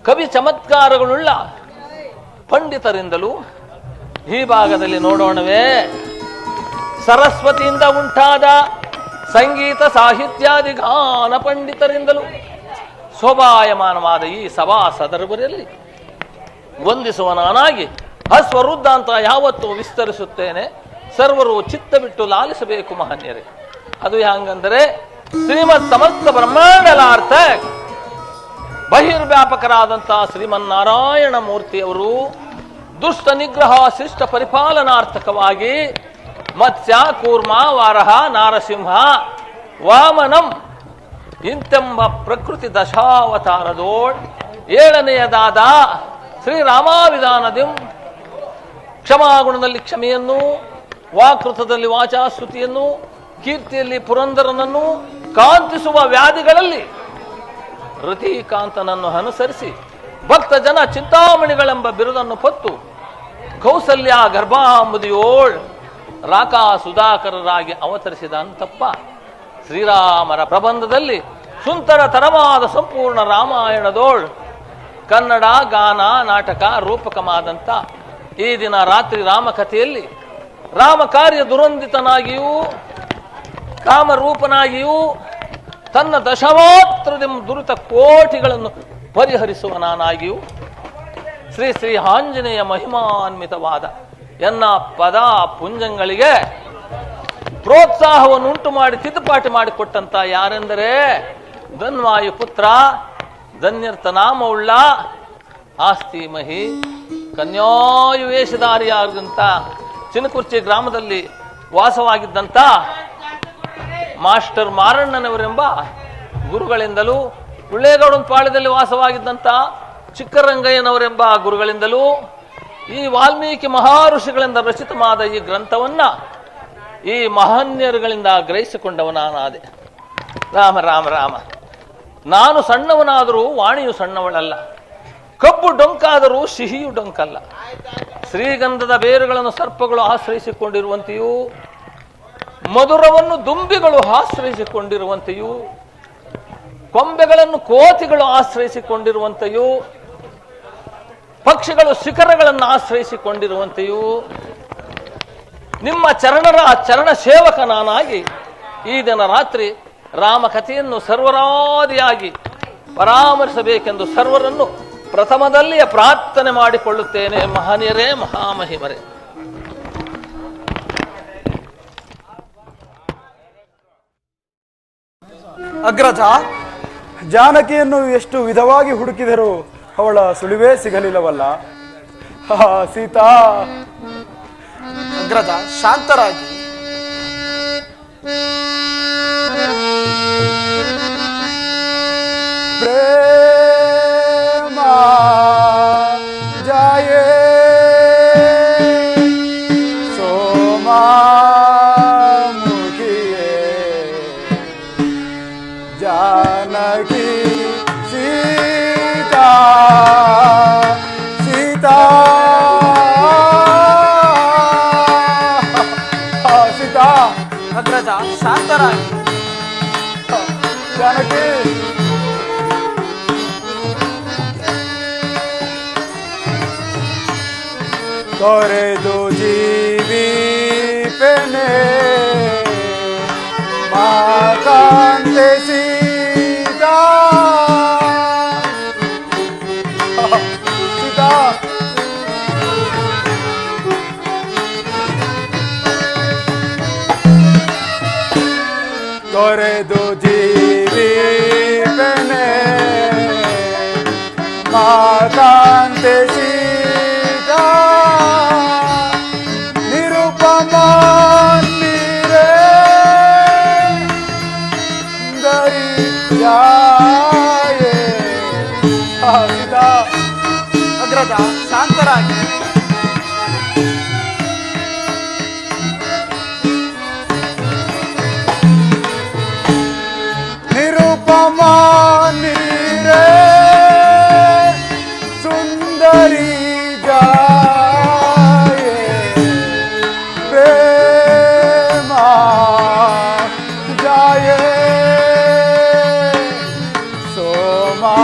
ಕವಿ ಚಮತ್ಕಾರಗಳುಳ್ಳ ಪಂಡಿತರಿಂದಲೂ ಈ ಭಾಗದಲ್ಲಿ ನೋಡೋಣವೇ ಸರಸ್ವತಿಯಿಂದ ಉಂಟಾದ ಸಂಗೀತ ಸಾಹಿತ್ಯಾದಿ ಗಾನ ಪಂಡಿತರಿಂದಲೂ ಶೋಭಾಯಮಾನವಾದ ಈ ಸಭಾ ಸದರ್ಭರಲ್ಲಿ ವಂದಿಸುವ ನಾನಾಗಿ ಅಸ್ವರುದ್ಧ ಅಂತ ಯಾವತ್ತೂ ವಿಸ್ತರಿಸುತ್ತೇನೆ. ಸರ್ವರು ಚಿತ್ತ ಬಿಟ್ಟು ಲಾಲಿಸಬೇಕು ಮಹನೀಯರೇ. ಅದು ಹ್ಯಾಂಗಂದರೆ ಶ್ರೀಮತ್ ಸಮಸ್ತ ಬ್ರಹ್ಮಾಂಡಲಾರ್ಥ ಬಹಿರ್ವ್ಯಾಪಕರಾದಂತಹ ಶ್ರೀಮನ್ನಾರಾಯಣ ಮೂರ್ತಿಯವರು ದುಷ್ಟ ನಿಗ್ರಹ ಶಿಷ್ಟ ಪರಿಪಾಲನಾರ್ಥಕವಾಗಿ ಮತ್ಸ್ಯ ಕೂರ್ಮ ವಾರಹ ನಾರಸಿಂಹ ವಾಮನಂ ಇಂತೆಂಬ ಪ್ರಕೃತಿ ದಶಾವತಾರದೋಳ್ 7ನೆಯದಾದ ಶ್ರೀರಾಮಾವಿಧಾನದಿಂ ಕ್ಷಮಾಗುಣದಲ್ಲಿ ಕ್ಷಮೆಯನ್ನು, ವಾಕೃತದಲ್ಲಿ ವಾಚಾಶ್ರುತಿಯನ್ನು, ಕೀರ್ತಿಯಲ್ಲಿ ಪುರಂದರನನ್ನು ಕಾಂತಿಸುವ ವ್ಯಾಧಿಗಳಲ್ಲಿ ರತಿಕಾಂತನನ್ನು ಅನುಸರಿಸಿ ಭಕ್ತ ಜನ ಚಿಂತಾಮಣಿಗಳೆಂಬ ಬಿರುದನ್ನು ಹೊತ್ತು ಕೌಸಲ್ಯ ಗರ್ಭಾಂಬುದಿಯೋಳ್ ರಾಕಾ ಸುಧಾಕರರಾಗಿ ಅವತರಿಸಿದ ಅಂತಪ್ಪ ಶ್ರೀರಾಮರ ಪ್ರಬಂಧದಲ್ಲಿ ಸುಂದರ ತರವಾದ ಸಂಪೂರ್ಣ ರಾಮಾಯಣದೋಳ್ ಕನ್ನಡ ಗಾನ ನಾಟಕ ರೂಪಕವಾದಂಥ ಈ ದಿನ ರಾತ್ರಿ ರಾಮಕಥೆಯಲ್ಲಿ ರಾಮ ಕಾರ್ಯ ದುರಂದಿತನಾಗಿಯೂ ಕಾಮರೂಪನಾಗಿಯೂ ತನ್ನ ದಶಮಾತ್ರದಿ ದುರಿತ ಕೋಟಿಗಳನ್ನು ಪರಿಹರಿಸುವ ನಾನಾಗಿಯೂ ಶ್ರೀ ಶ್ರೀ ಆಂಜನೇಯ ಮಹಿಮಾನ್ವಿತವಾದ ಎನ್ನ ಪದ ಪುಂಜಗಳಿಗೆ ಪ್ರೋತ್ಸಾಹವನ್ನುಂಟು ಮಾಡಿ ತಿದ್ದುಪಾಟಿ ಮಾಡಿಕೊಟ್ಟಂತ ಯಾರೆಂದರೆ ಧನ್ವಾಯು ಪುತ್ರ ಧನ್ಯರ್ಥ ನಾಮವುಳ್ಳ ಆಸ್ತಿ ಮಹಿ ಕನ್ಯಾಯು ವೇಷಧಾರಿಯಾದಂಥ ಚಿನಕುರ್ಚಿ ಗ್ರಾಮದಲ್ಲಿ ವಾಸವಾಗಿದ್ದಂಥ ಮಾಸ್ಟರ್ ಮಾರಣ್ಣನವರೆಂಬ ಗುರುಗಳಿಂದಲೂ ಉಳ್ಳೇಗೌಡನ ಪಾಳ್ಯದಲ್ಲಿ ವಾಸವಾಗಿದ್ದಂಥ ಚಿಕ್ಕರಂಗಯ್ಯನವರೆಂಬ ಗುರುಗಳಿಂದಲೂ ಈ ವಾಲ್ಮೀಕಿ ಮಹಾಋಷಿಗಳಿಂದ ರಚಿತವಾದ ಈ ಗ್ರಂಥವನ್ನ ಈ ಮಹನೀಯರುಗಳಿಂದ ಗ್ರಹಿಸಿಕೊಂಡವನಾದೆ. ರಾಮ ರಾಮ ರಾಮ. ನಾನು ಸಣ್ಣವನಾದರೂ ವಾಣಿಯು ಸಣ್ಣವಳಲ್ಲ, ಕಬ್ಬು ಡೊಂಕಾದರೂ ಸಿಹಿಯು ಡೊಂಕಲ್ಲ. ಶ್ರೀಗಂಧದ ಬೇರುಗಳನ್ನು ಸರ್ಪಗಳು ಆಶ್ರಯಿಸಿಕೊಂಡಿರುವಂತೆಯೂ ಮಧುರವನ್ನು ದುಂಬಿಗಳು ಆಶ್ರಯಿಸಿಕೊಂಡಿರುವಂತೆಯೂ ಕೊಂಬೆಗಳನ್ನು ಕೋತಿಗಳು ಆಶ್ರಯಿಸಿಕೊಂಡಿರುವಂತೆಯೂ ಪಕ್ಷಿಗಳು ಶಿಖರಗಳನ್ನು ಆಶ್ರಯಿಸಿಕೊಂಡಿರುವಂತೆಯೂ ನಿಮ್ಮ ಚರಣರ ಚರಣ ಸೇವಕ ನಾನಾಗಿ ಈ ದಿನ ರಾತ್ರಿ ರಾಮಕಥೆಯನ್ನು ಸರ್ವರಾದಿಯಾಗಿ ಪರಾಮರಿಸಬೇಕೆಂದು ಸರ್ವರನ್ನು ಪ್ರಥಮದಲ್ಲಿಯೇ ಪ್ರಾರ್ಥನೆ ಮಾಡಿಕೊಳ್ಳುತ್ತೇನೆ. ಮಹನೀಯರೇ, ಮಹಾಮಹಿಮರೇ. ಅಗ್ರಜ, ಜಾನಕಿಯನ್ನು ಎಷ್ಟು ವಿಧವಾಗಿ ಹುಡುಕಿದರೂ ಅವಳ ಸುಳಿವೇ ಸಿಗಲಿಲ್ಲವಲ್ಲ. ಸೀತಾ. ಅಗ್ರಜ, ಶಾಂತರಾಗಿ. ಪ್ರೇಮ ಜಾಯೇ ಸೋಮಾ ಮುಖಿಯೇ ಜಾನಕಿ ಸೀತಾ ಸೀತಾ ಸೀತಾ. ಅಗ್ರಜ, ಶಾಂತರಾಗಿ. ಜಾನಕಿ. ತೊರೆದು ಜೀವಿಪೆನೆ ಮಾಕಾಂತೆ ಸೀತಾ ಸೀತಾ. ತೊರೆದು ಜೀವಿಪೆನೆ ಮಾಕಾಂತೆ ಸೀತಾ ನಿರುಪಮಾನ್ನಿರೇ ದರಿ ಜಾಯೇ. ಸೀತಾ. ಅಗ್ರಜ, ಶಾಂತರಾಗಿ. ನಿರುಪಮಾನ್ನಿರೇ ಸುಂದರಿ ಜಾಯೇ ಪ್ರೇಮ ಜಾಯೇ ಸೋಮಾ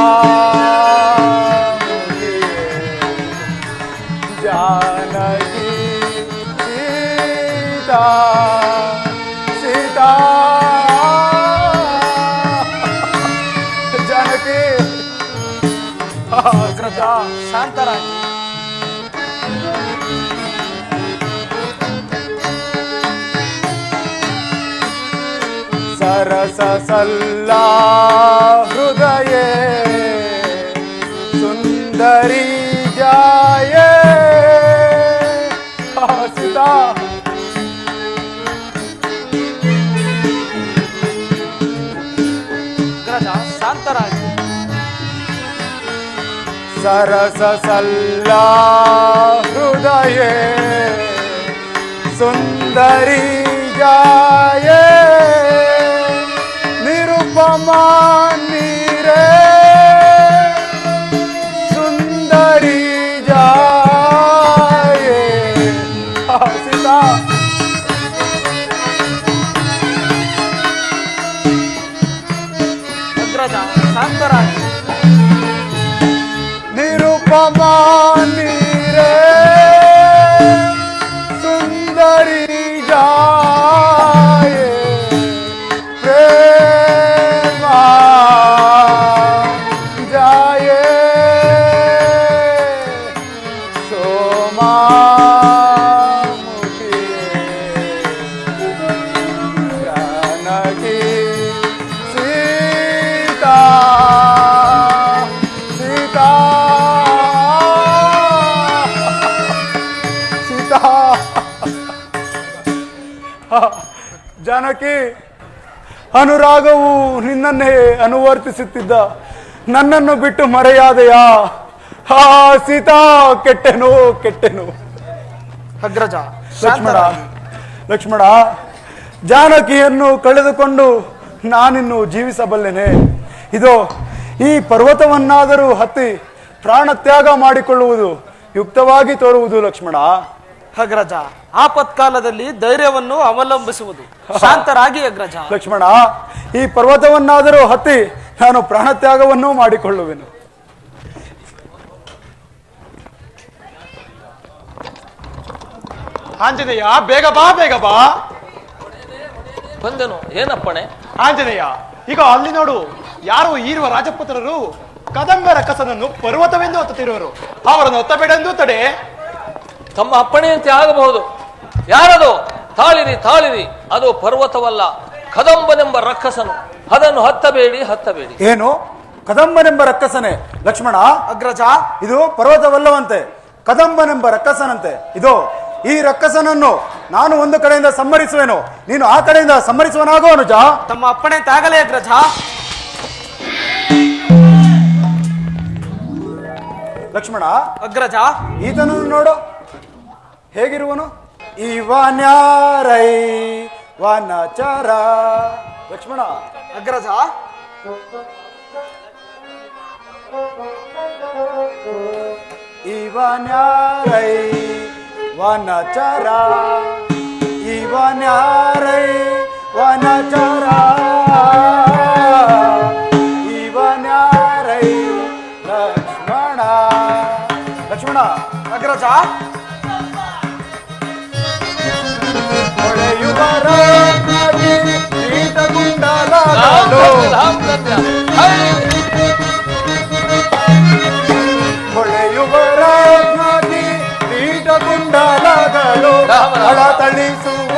ಜಾನಕಿ ಸೀತಾ ಸೀತಾ. सरस सल्ला हृदये सुंदरी जाये सीता ಶಾಂತರಾಗಿ सरस सल्ला हृदये सुंदरी जाये निरुपमा नीरे सुंदरी जाये सीता ಅಗ್ರಜ ಶಾಂತರಾಗಿ निरुपमा नीरे सुंदरी जाये प्रेमा जाये सोमा जानकी सीता सीता सीता ಜಾನಕಿ ಅನುರಾಗವು ನಿನ್ನನ್ನೇ ಅನುವರ್ತಿಸುತ್ತಿದ್ದ ನನ್ನನ್ನು ಬಿಟ್ಟು ಮರೆಯಾದೆಯಾ? ಹಾ ಸೀತಾ, ಕೆಟ್ಟೆನು ಕೆಟ್ಟೆನು. ಅಗ್ರಜ ಲಕ್ಷ್ಮಣ ಲಕ್ಷ್ಮಣ, ಜಾನಕಿಯನ್ನು ಕಳೆದುಕೊಂಡು ನಾನಿನ್ನು ಜೀವಿಸಬಲ್ಲೆನೆ? ಇದು ಈ ಪರ್ವತವನ್ನಾದರೂ ಹತ್ತಿ ಪ್ರಾಣ ತ್ಯಾಗ ಮಾಡಿಕೊಳ್ಳುವುದು ಯುಕ್ತವಾಗಿ ತೋರುವುದು ಲಕ್ಷ್ಮಣ. ಅಗ್ರಜ, ಆಪತ್ಕಾಲದಲ್ಲಿ ಧೈರ್ಯವನ್ನು ಅವಲಂಬಿಸುವುದು. ಶಾಂತರಾಗಿ ಅಗ್ರಜ. ಲಕ್ಷ್ಮಣ, ಈ ಪರ್ವತವನ್ನಾದರೂ ಹತ್ತಿ ನಾನು ಪ್ರಾಣ ತ್ಯಾಗವನ್ನು ಮಾಡಿಕೊಳ್ಳುವೆನು. ಆಂಜನೇಯ, ಬೇಗ ಬಾ ಬೇಗ ಬಾ. ಬಂದೆನು. ಏನಪ್ಪಣೆ? ಆಂಜನೇಯ, ಈಗ ಅಲ್ಲಿ ನೋಡು, ಯಾರು ಈರುವ ರಾಜಪುತ್ರರು ಕದಂಬರ ಕಸನನ್ನು ಪರ್ವತವೆಂದು ಹತ್ತುತ್ತಿರುವರು. ಅವರನ್ನು ಹತ್ತಬೇಡೆಂದು ತಡೆ. ತಮ್ಮ ಅಪ್ಪಣೆಯಂತೆ ಆಗಬಹುದು. ಯಾರದು? ತಾಳಿರಿ ತಾಳಿರಿ, ಅದು ಪರ್ವತವಲ್ಲ, ಕದಂಬನೆಂಬ ರಕ್ಕಸನು. ಅದನ್ನು ಹತ್ತಬೇಡಿ ಹತ್ತಬೇಡಿ. ಏನು ಕದಂಬನೆಂಬ ರಕ್ಕಸನೆ? ಲಕ್ಷ್ಮಣ, ಅಗ್ರಜ, ಇದು ಪರ್ವತವಲ್ಲವಂತೆ, ಕದಂಬನೆಂಬ ರಕ್ಕಸನಂತೆ. ಇದು ಈ ರಕ್ಕಸನನ್ನು ನಾನು ಒಂದು ಕಡೆಯಿಂದ ಸಂಹರಿಸುವೆನು, ನೀನು ಆ ಕಡೆಯಿಂದ ಸಂಹರಿಸುವನಾಗೋ ಅನುಜ. ತಮ್ಮ ಅಪ್ಪಣೆ ತಾಗಲೇ ಅಗ್ರಜ. ಲಕ್ಷ್ಮಣ, ಅಗ್ರಜ, ಈತನನ್ನು ನೋಡು, ಹೇಗಿರುವನು? ಇವನ್ಯಾರೈ ವನಚರ. ಲಕ್ಷ್ಮಣ, ಅಗ್ರಜ, ಇವನ್ಯಾರೈ ವನಚರ, ಇವನ್ಯಾರೈ ವನಚರ, ಇವನ್ಯಾರೈ ಲಕ್ಷ್ಮಣ. ಲಕ್ಷ್ಮಣ, ಅಗ್ರಜ, ಹೊಳೆಯುವರ ಹೊಳೆಯುವರ ಪೀಠಗುಂಡಲಗಳು ಅಳತಳಿಸುವ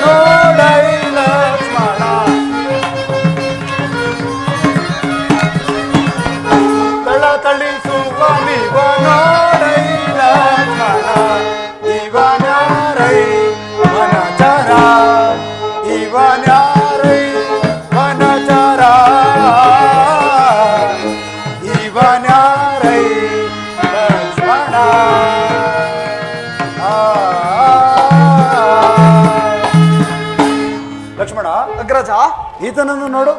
ನೋಡೈ ಲಕ್ಷ್ಮಣ. ತಳತಳಿಸುವ ನಿವ ನೋಡೈ ಲಕ್ಷ್ಮಣ. ಇವನ್ಯಾರೈ ವನಚರ, ಇವನ್ಯಾರೈ ವನಚರ, ಇವನ್ಯಾರೈ ಲಕ್ಷ್ಮಣ. ಲಕ್ಷ್ಮಣ, ಅಗ್ರಜ, ಈತನನ್ನು ನೋಡು,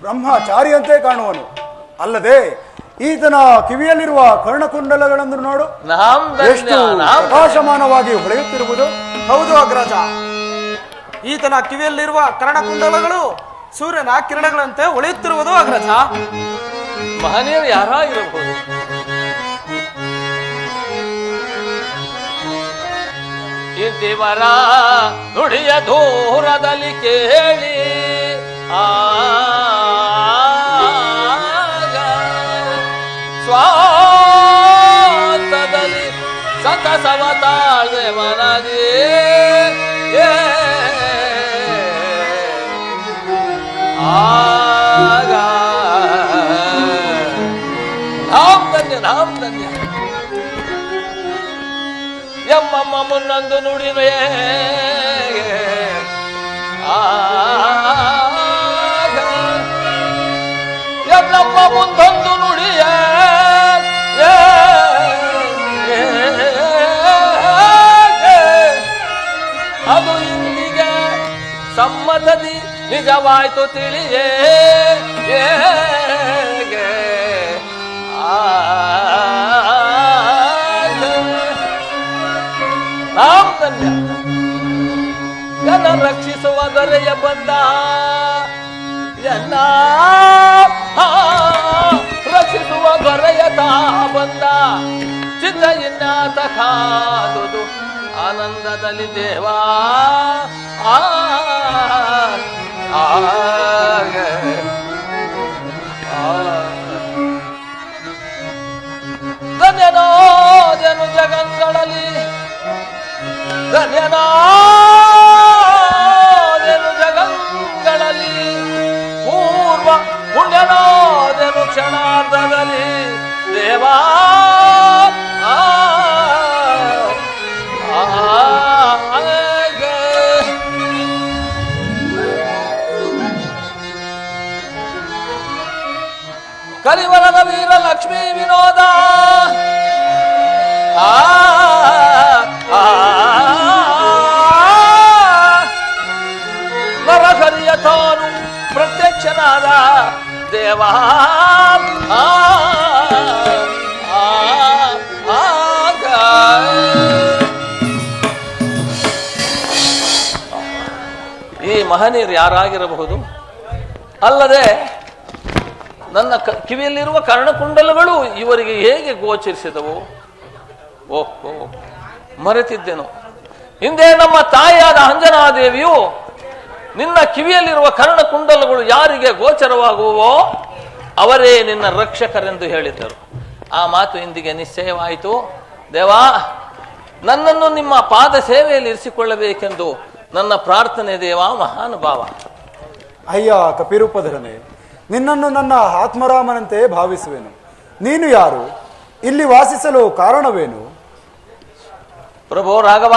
ಬ್ರಹ್ಮಚಾರಿಯಂತೆ ಕಾಣುವನು. ಅಲ್ಲದೆ ಈತನ ಕಿವಿಯಲ್ಲಿರುವ ಕರ್ಣಕುಂಡಲಗಳನ್ನು ನೋಡು, ಎಷ್ಟು ಪ್ರಕಾಶಮಾನವಾಗಿ ಹೊಳೆಯುತ್ತಿರುವುದು. ಹೌದು ಅಗ್ರಜ, ಈತನ ಕಿವಿಯಲ್ಲಿರುವ ಕರ್ಣಕುಂಡಲಗಳು ಸೂರ್ಯನ ಕಿರಣಗಳಂತೆ ಹೊಳೆಯುತ್ತಿರುವುದು ಅಗ್ರಜ. ಮಹನೀಯರು ಯಾರಾಗಿರಬಹುದು? ಇಂತಿವರ ನುಡಿಯ ದೂರದಲ್ಲಿ ಕೇಳಿ ಸ್ವಾಂತದಲ್ಲಿ ಸಂತಸವ ತಾಳ್ವೆ ಮನದಿ ನಾಂ ಧನ್ಯ. ಎಮ್ಮಮ್ಮ ಮುನ್ನೊಂದು ನುಡಿವೆ ಎನ್ನಮ್ಮ ಮುಂದೊಂದು ನುಡಿಯ ಅದು ಇಂದಿಗೆ ಸಮ್ಮತದಿ ನಿಜವಾಯ್ತು ತಿಳಿಯೇ ನಾಂ ಧನ್ಯ. ಜನ ರಕ್ಷಿಸುವ ದೊರೆಯ ಬಂದ ಎನ್ನ ರಕ್ಷಿಸುವ ದೊರೆಯತ ಬಂದ ಚಿತ್ತ ಇನ್ನಾತ ಕಾದುದು ಆನಂದದಲ್ಲಿ ದೇವಾ ಧನ್ಯನಾದನು ಜಗಂಗಳಲ್ಲಿ ಧನ್ಯನಾದನು ಜಗಂಗಳಲ್ಲಿ ಪೂರ್ವ ಪುಣ್ಯನಾದನು ಕ್ಷಣಾರ್ಧದಲ್ಲಿ ದೇವಾ ಕರಿವರದ ವೀರ ಲಕ್ಷ್ಮೀ ವಿನೋದ ನರಹರಿಯ ತಾನು ಪ್ರತ್ಯಕ್ಷನಾದ ದೇವಾ ಈ ಮಹನೀಯರು ಯಾರಾಗಿರಬಹುದು? ಅಲ್ಲದೆ ನನ್ನ ಕಿವಿಯಲ್ಲಿರುವ ಕರ್ಣಕುಂಡಲಗಳು ಇವರಿಗೆ ಹೇಗೆ ಗೋಚರಿಸಿದವು? ಓಹೋ, ಮರೆತಿದ್ದೆನು. ಹಿಂದೆ ನಮ್ಮ ತಾಯಿಯಾದ ಅಂಜನಾದೇವಿಯು ನಿನ್ನ ಕಿವಿಯಲ್ಲಿರುವ ಕರ್ಣಕುಂಡಲಗಳು ಯಾರಿಗೆ ಗೋಚರವಾಗುವೋ ಅವರೇ ನಿನ್ನ ರಕ್ಷಕರೆಂದು ಹೇಳಿದ್ದರು. ಆ ಮಾತು ಇಂದಿಗೆ ನಿಶ್ಚಯವಾಯಿತು. ದೇವಾ, ನನ್ನನ್ನು ನಿಮ್ಮ ಪಾದ ಸೇವೆಯಲ್ಲಿ ಇರಿಸಿಕೊಳ್ಳಬೇಕೆಂದು ನನ್ನ ಪ್ರಾರ್ಥನೆ ದೇವಾ ಮಹಾನುಭಾವ. ಅಯ್ಯ ಕಪಿರೂಪಧರನೆ, ನಿನ್ನನ್ನು ನನ್ನ ಆತ್ಮರಾಮನಂತೆ ಭಾವಿಸುವೆನು. ನೀನು ಯಾರು? ಇಲ್ಲಿ ವಾಸಿಸಲು ಕಾರಣವೇನು? ಪ್ರಭೋ ರಾಘವ,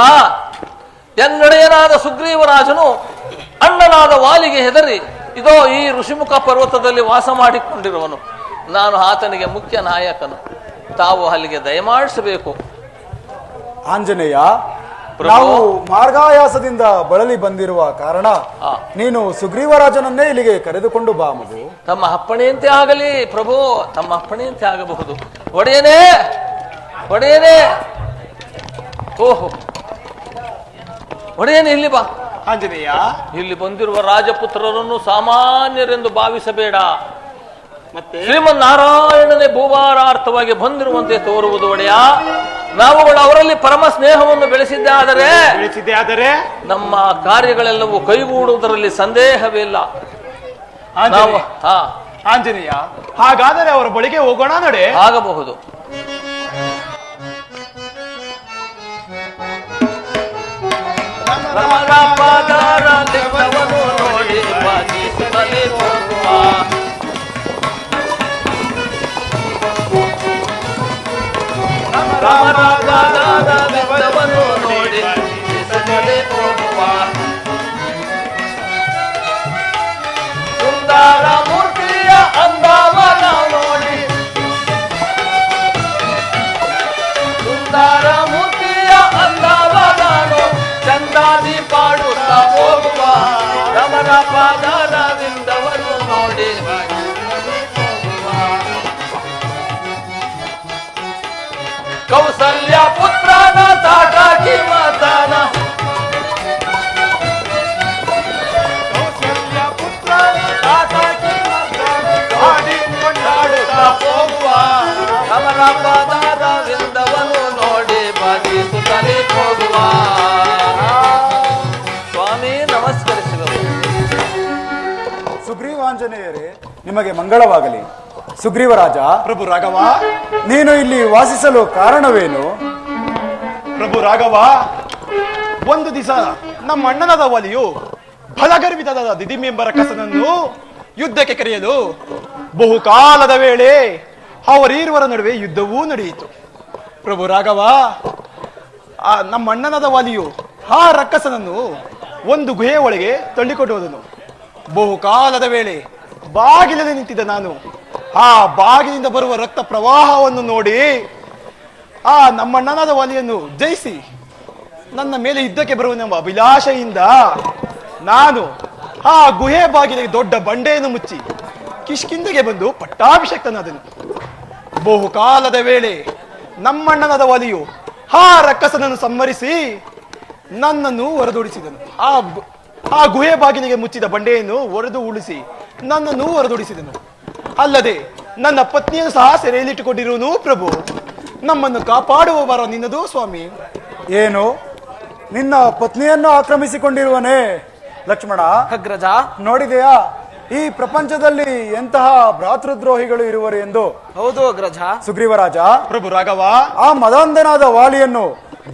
ಎನ್ನಡೆಯನಾದ ಸುಗ್ರೀವರಾಜನು ಅಣ್ಣನಾದ ವಾಲಿಗೆ ಹೆದರಿ ಇದೋ ಈ ಋಷಿಮುಖ ಪರ್ವತದಲ್ಲಿ ವಾಸ ಮಾಡಿಕೊಂಡಿರುವನು. ನಾನು ಆತನಿಗೆ ಮುಖ್ಯ ನಾಯಕನು. ತಾವು ಅಲ್ಲಿಗೆ ದಯಮಾಡಿಸಬೇಕು. ಆಂಜನೇಯ, ನಾವು ಮಾರ್ಗಾಯಾಸದಿಂದ ಬಳಲಿ ಬಂದಿರುವ ಕಾರಣ ನೀನು ಸುಗ್ರೀವರಾಜನನ್ನೇ ಇಲ್ಲಿಗೆ ಕರೆದುಕೊಂಡು ಬಾ ಮಗು. ತಮ್ಮ ಅಪ್ಪಣೆಯಂತೆ ಆಗಲಿ ಪ್ರಭು, ತಮ್ಮ ಅಪ್ಪಣೆಯಂತೆ ಆಗಬಹುದು. ಒಡೆಯನೇ, ಒಡೆಯನೇ, ಓಹೋ ಒಡೆಯನೇ, ಇಲ್ಲಿ ಬಾ. ಆಂಜನೇಯ, ಇಲ್ಲಿ ಬಂದಿರುವ ರಾಜಪುತ್ರರನ್ನು ಸಾಮಾನ್ಯರೆಂದು ಭಾವಿಸಬೇಡ. ಮತ್ತೆ ಶ್ರೀಮನ್ನಾರಾಯಣನೇ ಭೂಭಾರಾರ್ಥವಾಗಿ ಬಂದಿರುವಂತೆ ತೋರುವುದು ಒಡೆಯ. ನಾವುಗಳು ಅವರಲ್ಲಿ ಪರಮ ಸ್ನೇಹವನ್ನು ಬೆಳೆಸಿದ್ದೇ ಆದರೆ ನಮ್ಮ ಕಾರ್ಯಗಳೆಲ್ಲವೂ ಕೈಗೂಡುವುದರಲ್ಲಿ ಸಂದೇಹವಿಲ್ಲ. ಆಂಜನೇಯ, ಹಾಗಾದರೆ ಅವರ ಬಳಿಗೆ ಹೋಗೋಣ ನಡೆ. ಆಗಬಹುದು. ನೋಡಿ ಸುಂದರ ಮೂರ್ತಿಯ ಅಂದವನ ನೋಡಿ, ಸುಂದರ ಮೂರ್ತಿಯ ಅಂದವನನು ಚಂದಾದಿ ಪಾಡುತ್ತಾ ಹೋಗುವ ರಮರ ಪಾದರವಿಂದವನ್ನು ನೋಡಿ ಕೌಸಲ್ಯ ಪುತ್ರನ ತಾಟಾಕಿ ಮಾತಾನ, ಕೌಸಲ್ಯ ಪುತ್ರನ ತಾಟಾಕಿ ಕೊಂಡಾಡುತ್ತಾ ಹೋಗುವ ಅವರ ಪಾದರವಿಂದವನ್ನು ನೋಡಿ ಬಾಧಿಸುತ್ತಲೇ ಹೋಗುವ. ಸ್ವಾಮಿ ನಮಸ್ಕರಿಸುವರು. ಸುಗ್ರೀವಾಂಜನೇಯರೇ, ನಿಮಗೆ ಮಂಗಳವಾಗಲಿ. ಸುಗ್ರೀವರಾಜ, ಪ್ರಭು ರಾಘವ, ನೀನು ಇಲ್ಲಿ ವಾಸಿಸಲು ಕಾರಣವೇನು? ಪ್ರಭು ರಾಘವ, ಒಂದು ದಿವಸ ನಮ್ಮ ಅಣ್ಣನಾದ ವಾಲಿಯು ಬಲಗರ್ವಿತದ ದಿದಿಮೆಂಬರ ಕಸನನ್ನು ಯುದ್ಧಕ್ಕೆ ಕರೆಯಲು ಬಹುಕಾಲದ ವೇಳೆ ಅವರೀರ್ವರ ನಡುವೆ ಯುದ್ಧವೂ ನಡೆಯಿತು. ಪ್ರಭು ರಾಘವ, ನಮ್ಮ ಅಣ್ಣನಾದ ವಾಲಿಯು ಆ ರಕ್ಕಸನನ್ನು ಒಂದು ಗುಹೆಯ ಒಳಗೆ ತಳ್ಳಿಕೊಂಡು ಹೋದನು. ಬಹುಕಾಲದ ವೇಳೆ ಬಾಗಿಲಲ್ಲಿ ನಿಂತಿದ್ದ ನಾನು ಆ ಬಾಗಿಲಿಂದ ಬರುವ ರಕ್ತ ಪ್ರವಾಹವನ್ನು ನೋಡಿ ಆ ನಮ್ಮಣ್ಣನಾದ ವಾಲಿಯನ್ನು ಜಯಿಸಿ ನನ್ನ ಮೇಲೆ ಯುದ್ಧಕ್ಕೆ ಬರುವನೆಂಬ ಅಭಿಲಾಷೆಯಿಂದ ನಾನು ಆ ಗುಹೆ ಬಾಗಿಲಿಗೆ ದೊಡ್ಡ ಬಂಡೆಯನ್ನು ಮುಚ್ಚಿ ಕಿಷ್ಕಿಂದೆಗೆ ಬಂದು ಪಟ್ಟಾಭಿಷಕ್ತನಾದನು. ಬಹುಕಾಲದ ವೇಳೆ ನಮ್ಮಣ್ಣನಾದ ವಾಲಿಯು ಆ ರಕ್ಕಸನನ್ನು ಸಂಹರಿಸಿ ನನ್ನನ್ನು ಹೊರದೋಡಿಸಿದನು. ಆ ಗುಹೆ ಬಾಗಿಲಿಗೆ ಮುಚ್ಚಿದ ಬಂಡೆಯನ್ನು ಹೊರದು ಉಳಿಸಿ ನನ್ನನ್ನು ಹೊರದೋಡಿಸಿದನು. ಅಲ್ಲದೆ ನನ್ನ ಪತ್ನಿಯನ್ನು ಸಹ ಸೆರೆಯಲ್ಲಿಟ್ಟುಕೊಂಡಿರುವನು. ಪ್ರಭು, ನಮ್ಮನ್ನು ಕಾಪಾಡುವ ವರ ನಿನ್ನದು ಸ್ವಾಮಿ. ಏನು, ನಿನ್ನ ಪತ್ನಿಯನ್ನು ಆಕ್ರಮಿಸಿಕೊಂಡಿರುವನೇ ಲಕ್ಷ್ಮಣ? ಅಗ್ರಜ, ನೋಡಿದೆಯಾ ಈ ಪ್ರಪಂಚದಲ್ಲಿ ಎಂತಹ ಭ್ರಾತೃದ್ರೋಹಿಗಳು ಇರುವರು ಎಂದು? ಹೌದು ಅಗ್ರಜ. ಸುಗ್ರೀವರಾಜ, ಪ್ರಭು ರಾಘವ, ಆ ಮದಾಂಧನಾದ ವಾಲಿಯನ್ನು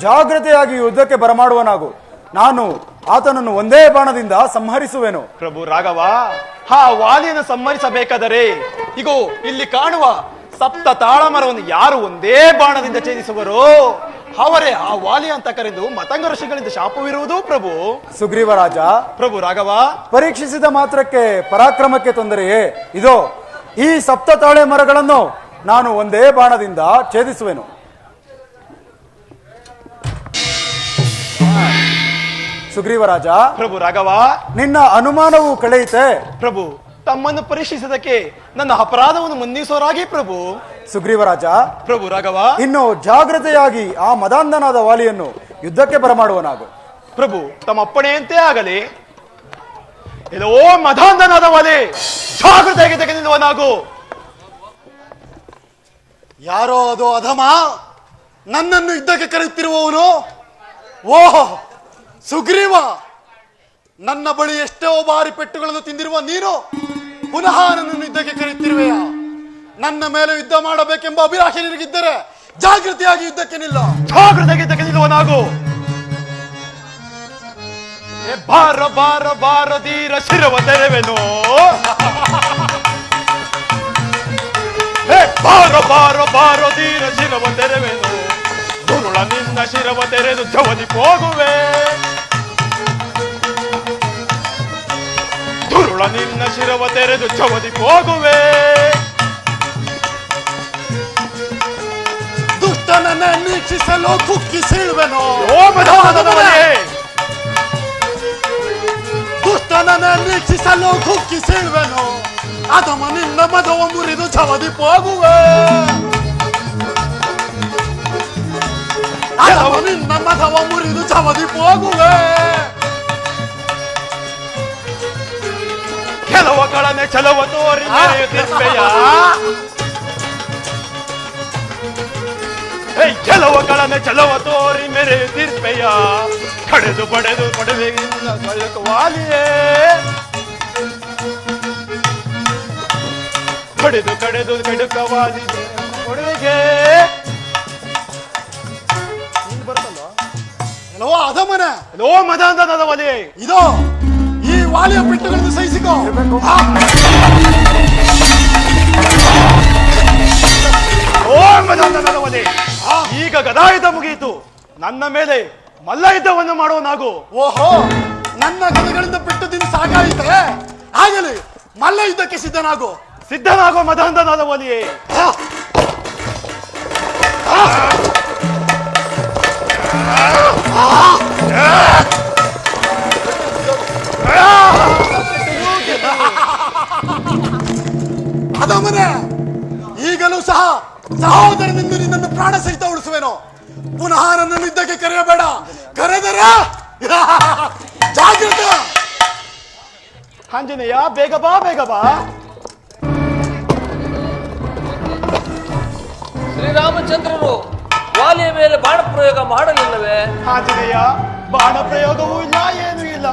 ಜಾಗ್ರತೆಯಾಗಿ ಯುದ್ಧಕ್ಕೆ ಬರಮಾಡುವನಾಗು. ನಾನು ಆತನನ್ನು ಒಂದೇ ಬಾಣದಿಂದ ಸಂಹರಿಸುವೆನು. ಪ್ರಭು ರಾಘವ, ಆ ವಾಲಿಯನ್ನು ಸಂಹರಿಸಬೇಕಾದರೆ ಇಗೋ ಇಲ್ಲಿ ಕಾಣುವ ಸಪ್ತ ತಾಳಮರವನ್ನು ಯಾರು ಒಂದೇ ಬಾಣದಿಂದ ಛೇದಿಸುವರೋ ಅವರೇ ಆ ವಾಲಿ ಅಂತ ಕರೆದು ಮತಂಗ ಋಷಿಗಳಿಂದ ಶಾಪವಿರುವುದು. ಪ್ರಭು ಸುಗ್ರೀವರಾಜ, ಪ್ರಭು ರಾಘವ, ಪರೀಕ್ಷಿಸಿದ ಮಾತ್ರಕ್ಕೆ ಪರಾಕ್ರಮಕ್ಕೆ ತೊಂದರೆಯೇ? ಇದೋ ಈ ಸಪ್ತ ತಾಳೆ ಮರಗಳನ್ನು ನಾನು ಒಂದೇ ಬಾಣದಿಂದ ಛೇದಿಸುವೆನು. ಸುಗ್ರೀವರಾಜ, ಪ್ರಭು ರಾಘವ, ನಿನ್ನ ಅನುಮಾನವು ಕಳೆಯಿತೆ. ಪ್ರಭು, ತಮ್ಮನ್ನು ಪರೀಕ್ಷಿಸಿದಕ್ಕೆ ನನ್ನ ಅಪರಾಧವನ್ನು ಮನ್ನಿಸೋರಾಗಿ. ಪ್ರಭು ಸುಗ್ರೀವರಾಜ, ಪ್ರಭು ರಾಘವ, ಇನ್ನು ಜಾಗ್ರತೆಯಾಗಿ ಆ ಮದಾಂಧನಾದ ವಾಲಿಯನ್ನು ಯುದ್ಧಕ್ಕೆ ಬರಮಾಡುವನಾಗು. ಪ್ರಭು, ತಮ್ಮ ಅಪ್ಪಣೆಯಂತೆ ಆಗಲಿ. ಎಲ್ಲೋ ಮದಾಂಧನಾದ ವಾಲಿ, ಜಾಗೃತೆಯಾಗಿ ತೆಗೆದಿರುವನಾಗು. ಯಾರೋ ಅದು ಅಧಮ ನನ್ನನ್ನು ಯುದ್ಧಕ್ಕೆ ಕರೆಯುತ್ತಿರುವವನು? ಓಹೋ ಸುಗ್ರೀವ, ನನ್ನ ಬಳಿ ಎಷ್ಟೋ ಬಾರಿ ಪೆಟ್ಟುಗಳನ್ನು ತಿಂದಿರುವ ನೀನು ಪುನಃ ನನ್ನನ್ನು ಯುದ್ಧಕ್ಕೆ ಕರೆಯುತ್ತಿರುವೆಯ? ನನ್ನ ಮೇಲೆ ಯುದ್ಧ ಮಾಡಬೇಕೆಂಬ ಅಭಿಲಾಷೆ ನಿನಗಿದ್ದರೆ ಜಾಗೃತಿಯಾಗಿ ಯುದ್ಧಕ್ಕೆ ನಿಲ್ಲ. ಜಾಗೃತೆಯಾಗಿ ತೆಗೆದಿರುವನಾಗು. ಬಾರ ಬಾರ ಬಾರ ಧೀರ ಶಿರವ ತೆರೆವೆನು. ಬಾರ ಬಾರ ಬಾರ ಧೀರ ಶಿರವ ತೆರೆವೆನು. ದುರುಳ ನಿನ್ನ ಶಿರವ ತೆರೆದು ಜವದಿ ಹೋಗುವೆ. ದುರುಳ ನಿನ್ನ ಶಿರವ ತೆರೆದು ಜವದಿ ಹೋಗುವೆ. ದುಷ್ಟನನ್ನೇ ನೀಕ್ಷಿಸಲು ಕುಕ್ಕಿ ಸೀಳುವೆನು. ದುಷ್ಟನನ್ನೇ ನೀಕ್ಷಿಸಲು ಕುಕ್ಕಿ ಸೀಳುವೆನು. ಅಧಮ ನಿನ್ನ ಮದವ ಮುರಿದು ಜವದಿ ಹೋಗುವೆ. ಅಧಮ ನಿನ್ನ ಮದವ ಮುರಿದು ಜವದಿ ಹೋಗುವೆ. ಕೆಲವ ಕಳನೆ ಚಲವ ತೋರಿ ಮೆರೆಯುತ್ತಿರ್ಪೆಯ. ಕೆಲವ ಕಳನೆ ಚಲವ ತೋರಿ ಮೆರೆಯುತ್ತಿರ್ಪೆಯ. ಕಡೆದು ಪಡೆದು ಪಡೆವೆ ವಾಲಿಯೇ. ಕಡೆದು ಕಡೆದು ಕಡುಕ ವಾಲಿ ಕೊಡುಗೆ. ಎಲ್ಲೋ ಅಧಮನ, ಲೋ ಮದಾಂಧನಾದ ವಾಲಿ, ಇದೋ ಈ ವಾಲಿಯ ಪೆಟ್ಟುಗಳನ್ನು ಸಹಿಸಿಕೋ. ಓ ಮದಾಂಧನಾದ ವಾಲಿ, ಈಗ ಗದಾಯುಧ ಮುಗಿಯಿತು. ನನ್ನ ಮೇಲೆ ಮಲ್ಲಯುದ್ಧವನ್ನು ಮಾಡುವನಾಗು. ಓಹೋ, ನನ್ನ ಗದಗಳಿಂದ ಪೆಟ್ಟು ತಿಂದು ಸಾಕಾಯಿತೆ. ಆಗಲಿ, ಮಲ್ಲ ಯುದ್ಧಕ್ಕೆ ಸಿದ್ಧನಾಗು. ಸಿದ್ಧನಾಗುವ ಮದಾಂಧನಾದ ವಾಲಿಯೇ. ಅದಮನೆ, ಈಗಲೂ ಸಹ ಸಹೋದರನಿಂದ ನಿನ್ನನ್ನು ಪ್ರಾಣ ಸಹಿತ ಉಳಿಸುವೆನು. ಪುನಃ ನನ್ನನ್ನು ಯುದ್ಧಕ್ಕೆ ಕರೆಯಬೇಡ. ಕರೆದರ ಜಾಗೃತ. ಆಂಜನೇಯ, ಬೇಗ ಬಾ, ಬೇಗ ಬಾ. ಶ್ರೀರಾಮಚಂದ್ರರು ವಾಲಿಯ ಮೇಲೆ ಬಾಣ ಪ್ರಯೋಗ ಮಾಡಲಿಲ್ಲವೇ? ಆಂಜನೇಯ, ಬಾಣ ಪ್ರಯೋಗವೂ ಇಲ್ಲ, ಏನೂ ಇಲ್ಲ.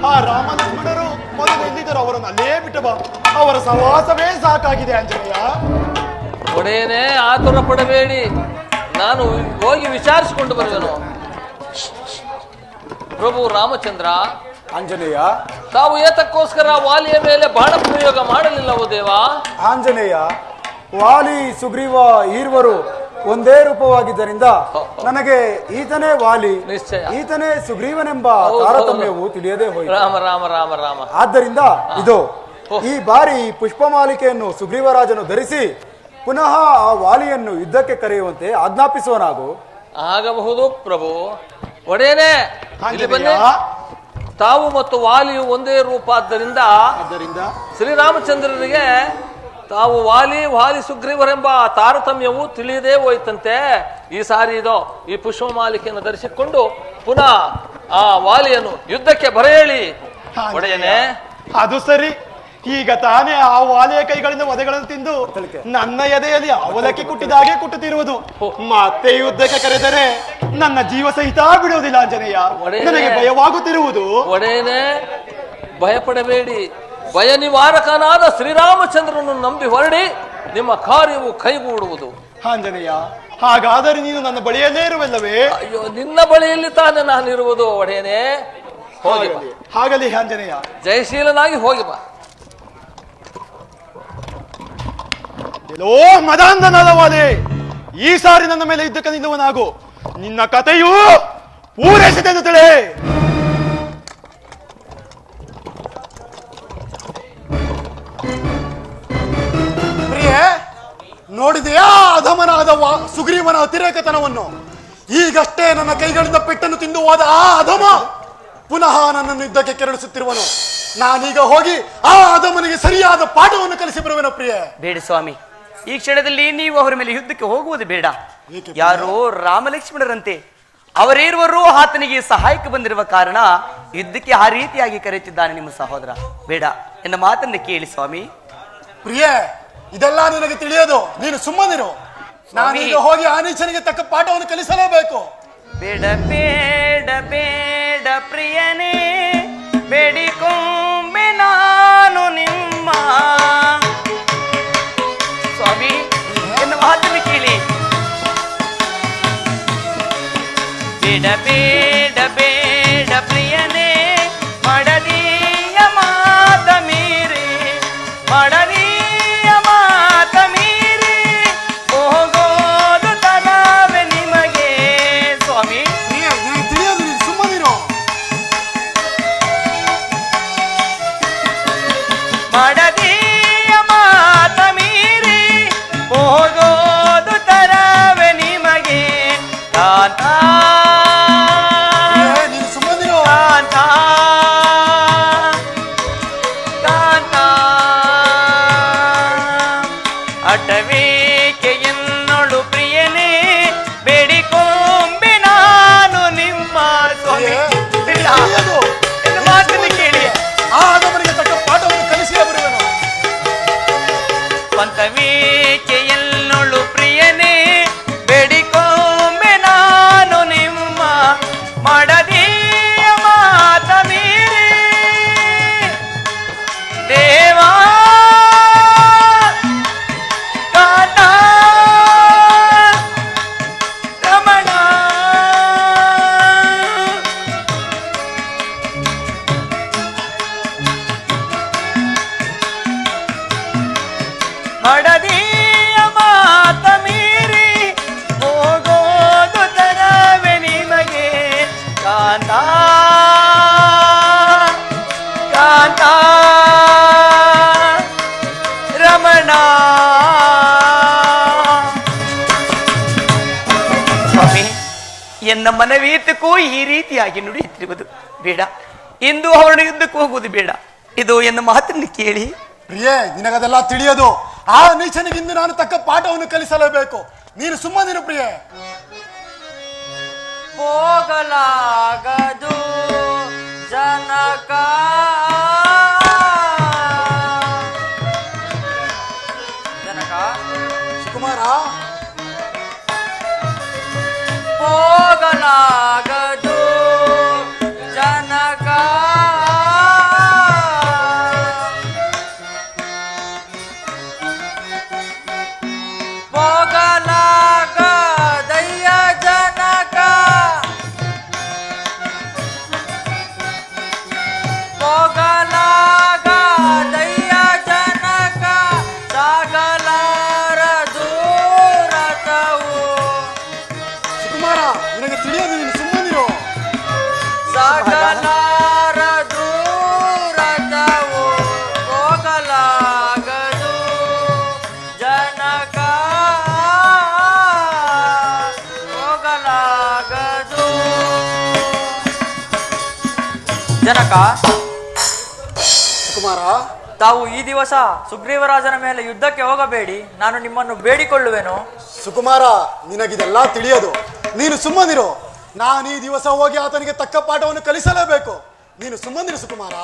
ಆ ರಾಮ ಲಕ್ಷ್ಮಣರು ಮೊದಲು ಎಲ್ಲಿದ್ದರು ಅವರನ್ನು ಅಲ್ಲೇ ಬಿಟ್ಟು ಬಾ. ಅವರ ಸಹವಾಸವೇ ಸಾಕಾಗಿದೆ. ಆಂಜನೇಯ, ಒಡೆಯನೇ ಆತುರ ಪಡಬೇಡಿ, ನಾನು ಹೋಗಿ ವಿಚಾರಿಸಿಕೊಂಡು ಬರುವೆನು. ಪ್ರಭು ರಾಮಚಂದ್ರ, ಆಂಜನೇಯ, ತಾವು ಏತಕ್ಕೋಸ್ಕರ ವಾಲಿಯ ಮೇಲೆ ಬಾಣ ಪ್ರಯೋಗ ಮಾಡಲಿಲ್ಲವೋ ದೇವ? ಆಂಜನೇಯ, ವಾಲಿ ಸುಗ್ರೀವ ಈರ್ವರು ಒಂದೇ ರೂಪವಾಗಿದ್ದರಿಂದ ನನಗೆ ಈತನೇ ವಾಲಿ ನಿಶ್ಚಯ. ಈತನೇ ಸುಗ್ರೀವನೆಂಬ ಹೌದು, ತಾರತಮ್ಯವು ತಿಳಿಯದೇ ಹೋಯಿತು. ರಾಮ ರಾಮ ರಾಮ ರಾಮ. ಆದ್ದರಿಂದ ಇದು ಈ ಬಾರಿ ಪುಷ್ಪಮಾಲಿಕೆಯನ್ನು ಸುಗ್ರೀವರಾಜನು ಧರಿಸಿ ಪುನಃ ಆ ವಾಲಿಯನ್ನು ಯುದ್ಧಕ್ಕೆ ಕರೆಯುವಂತೆ ಆಜ್ಞಾಪಿಸುವನಾಗು. ಆಗಬಹುದು ಪ್ರಭು. ಒಡೆಯನೇ ಇಲ್ಲಿ ಬನ್ನಿ. ತಾವು ಮತ್ತು ವಾಲಿಯು ಒಂದೇ ರೂಪ ಆದ್ದರಿಂದ ಶ್ರೀರಾಮಚಂದ್ರನಿಗೆ ತಾವು ವಾಲಿ ಸುಗ್ರೀವರೆಂಬ ತಾರತಮ್ಯವು ತಿಳಿಯದೇ ಹೋಯ್ತಂತೆ. ಈ ಸಾರಿ ಈ ಪುಷ್ಪಮಾಲಿಕೆಯನ್ನು ಧರಿಸಿಕೊಂಡು ಪುನಃ ಆ ವಾಲಿಯನ್ನು ಯುದ್ಧಕ್ಕೆ ಬರೆಯಲಿ ಒಡೆಯನೇ. ಅದು ಸರಿ. ಈಗ ತಾನೇ ಆ ವಾಲಿಯ ಕೈಗಳಿಂದ ವಧೆಗಳನ್ನು ತಿಂದು ನನ್ನ ಎದೆಯಲ್ಲಿ ಅವಲಕ್ಕಿ ಕುಟ್ಟಿದಾಗೆ ಕುಟ್ಟುತ್ತಿರುವುದು. ಮತ್ತೆ ಯುದ್ಧಕ್ಕೆ ಕರೆದರೆ ನನ್ನ ಜೀವ ಸಹಿತ ಬಿಡುವುದಿಲ್ಲ ಆಂಜನೇಯ. ನನಗೆ ಭಯವಾಗುತ್ತಿರುವುದು. ಒಡೆಯನೇ ಭಯಪಡಬೇಡಿ. ಭಯ ನಿವಾರಕನಾದ ಶ್ರೀರಾಮಚಂದ್ರನನ್ನು ನಂಬಿ ಹೊರಡಿ, ನಿಮ್ಮ ಕಾರ್ಯವು ಕೈಗೂಡುವುದು. ಆಂಜನೇಯ, ಹಾಗಾದರೆ ನೀನು ನನ್ನ ಬಳಿಯಲ್ಲೇ ಇರುವಲ್ಲವೇ? ಅಯ್ಯೋ, ನಿನ್ನ ಬಳಿಯಲ್ಲಿ ತಾನೇ ನಾನಿರುವುದು ಒಡೆಯನೇ. ಹೋಗಿ ಬಾ. ಹಾಗಲಿ ಆಂಜನೇಯ. ಜಯಶೀಲನಾಗಿ ಹೋಗಿ ಬಾ. ಎಲ್ಲೋ ಮದಾಂಧನಾದ ವಾಲೆ, ಈ ಸಾರಿ ನನ್ನ ಮೇಲೆ ಯುದ್ಧಕ್ಕೆ ನಿಲ್ಲುವನಾಗು. ನಿನ್ನ ಕಥೆಯು ಪೂರೈಸಿದೆ ಎಂದು ತಿಳಿ. ಪ್ರಿಯೆ, ನೋಡಿದೆಯಾ ಅಧಮನಾದ ಸುಗ್ರೀವನ ಅತಿರೇಕತನವನ್ನು? ಈಗಷ್ಟೇ ನನ್ನ ಕೈಗಳಿಂದ ಪೆಟ್ಟನ್ನು ತಿಂದು ಹೋದ ಆ ಅಧಮ ಪುನಃ ನನ್ನನ್ನು ಯುದ್ಧಕ್ಕೆ ಕೆರಳಿಸುತ್ತಿರುವನು. ನಾನೀಗ ಹೋಗಿ ಆ ಅಧಮನಿಗೆ ಸರಿಯಾದ ಪಾಠವನ್ನು ಕಲಿಸಿ ಬರುವೆನು. ಪ್ರಿಯೆ, ಬೇಡ ಸ್ವಾಮಿ, ಈ ಕ್ಷಣದಲ್ಲಿ ನೀವು ಅವರ ಮೇಲೆ ಯುದ್ಧಕ್ಕೆ ಹೋಗುವುದು ಬೇಡ. ಯಾರೋ ರಾಮಲಕ್ಷ್ಮಣರಂತೆ ಅವರೇರುವರು ಆತನಿಗೆ ಸಹಾಯಕ್ಕೆ ಬಂದಿರುವ ಕಾರಣ ಯುದ್ಧಕ್ಕೆ ಆ ರೀತಿಯಾಗಿ ಕರೆಯುತ್ತಿದ್ದಾನೆ ನಿಮ್ಮ ಸಹೋದರ. ಬೇಡ, ಎನ್ನ ಮಾತನ್ನು ಕೇಳಿ ಸ್ವಾಮಿ. ಪ್ರಿಯೆ, ಇದೆಲ್ಲ ನಿನಗೆ ತಿಳಿಯೋದು. ನೀನು ಸುಮ್ಮನಿರು. ನಾನೀಗ ಹೋಗಿ ಆ ನೀಚನಿಗೆ ತಕ್ಕ ಪಾಠವನ್ನು ಕಲಿಸಲೇಬೇಕು. ಬೇಡ ಬೇಡ ಬೇಡ ಪ್ರಿಯನೇ, ಬೇಡಿಕೊಂಬೆ ನಾನು ನಿಮ್ಮ. ಸ್ವಾಮಿ, ಎನ್ನ ಮಾತನ್ನು ಕೇಳಿ. ಬೇಡ ಬೇಡ ಬೇಡ ಪ್ರಿಯನೇ, ಮಡದಿಯ ಮಾತ ಮೀರಿ, ಮಡದಿಯ ಮಾತ ಮೀರಿ ಹೋಗೋದು ತನವೇ ನಿಮಗೆ. ಸ್ವಾಮಿ, ಪ್ರಿಯೆ, ನನಗೆ ತಿಳಿಯೋದು. ನೀನು ಸುಮ್ಮನಿರು. ಮಡದಿಯ ಮಾತ ಮೀರಿ ಹೋಗೋದು ತರವೇ ನಿಮಗೆ. ಕಾಂತ ಪ್ರಿಯೆ, ನೀನು ಸುಮ್ಮನಿರು. ಕಾಂತ ಕಾಂತ ಅಟವೇಕೆ ಎನ್ನೊಳು ಪ್ರಿಯನೇ, ಬೇಡಿಕೊಂಬೆ ನಾನು ನಿಮ್ಮ. ಸ್ವಾಮಿ, ಇಲ್ಲ, ತಿಳಿಯೋದು. ಎನ್ನ ಮಾತನ್ನು ಕೇಳಿ. ಆ ಅಧಮನಿಗೆ ತಕ್ಕ ಪಾಠವನ್ನು ಕಲಿಸಿಯೇ ಬರುವೆನು. ಸ್ವಂತವೇಕೆ ಎನ್ನೊಳು ಪ್ರಿಯನೇ, ಬೇಡಿಕೊಂಬೆ ನಾನು ನಿಮ್ಮ. ಮಡದಿಯ ಮಾತ ಮೀರಿ ದೇವಾ ಕಾಂತ ರಮಣ. ಮಡದಿಯ ಮಾತ ಮೀರಿ ಹೋಗೋದು ತರವೇ ನಿಮಗೆ. ಕಾಂತ ಕಾಂತ ರಮಣ. ಸ್ವಾಮಿ, ಎನ್ನ ಮನವೀತಕ್ಕೂ ಈ ರೀತಿಯಾಗಿ ನುಡಿಯುತ್ತಿರುವುದು ಬೇಡ. ಇಂದು ಅವರನ್ನು ಯುದ್ಧಕ್ಕೆ ಹೋಗುವುದು ಬೇಡ. ಇದು ಎನ್ನ ಮಾತನ್ನು ಕೇಳಿ. ಪ್ರಿಯೆ, ನಿನಗದೆಲ್ಲ ತಿಳಿಯೋದು. ಆ ನೀಚನಿಗಿಂದು ನಾನು ತಕ್ಕ ಪಾಠವನ್ನು ಕಲಿಸಲೇಬೇಕು. ನೀನು ಸುಮ್ಮನಿರು ಪ್ರಿಯೆ. ಹೋಗಲಾಗದು ಜನಕ ಜನಕ ಸುಕುಮಾರ, ಹೋಗಲಾಗದು ಜನಕ ಹೋಗಲಾಗದಯ್ಯ ಜನಕ ಜನಕ, ಸುಕುಮಾರ, ತಾವು ಈ ದಿವಸ ಸುಗ್ರೀವರಾಜನ ಮೇಲೆ ಯುದ್ಧಕ್ಕೆ ಹೋಗಬೇಡಿ, ನಾನು ನಿಮ್ಮನ್ನು ಬೇಡಿಕೊಳ್ಳುವೆನು. ಸುಕುಮಾರ, ನಿನಗಿದೆಲ್ಲ ತಿಳಿಯೋದು. ನೀನು ಸುಮ್ಮನಿರು. ನಾನು ಈ ದಿವಸ ಹೋಗಿ ಆತನಿಗೆ ತಕ್ಕ ಪಾಠವನ್ನು ಕಲಿಸಲೇಬೇಕು. ನೀನು ಸುಮ್ಮನಿರು ಸುಕುಮಾರ.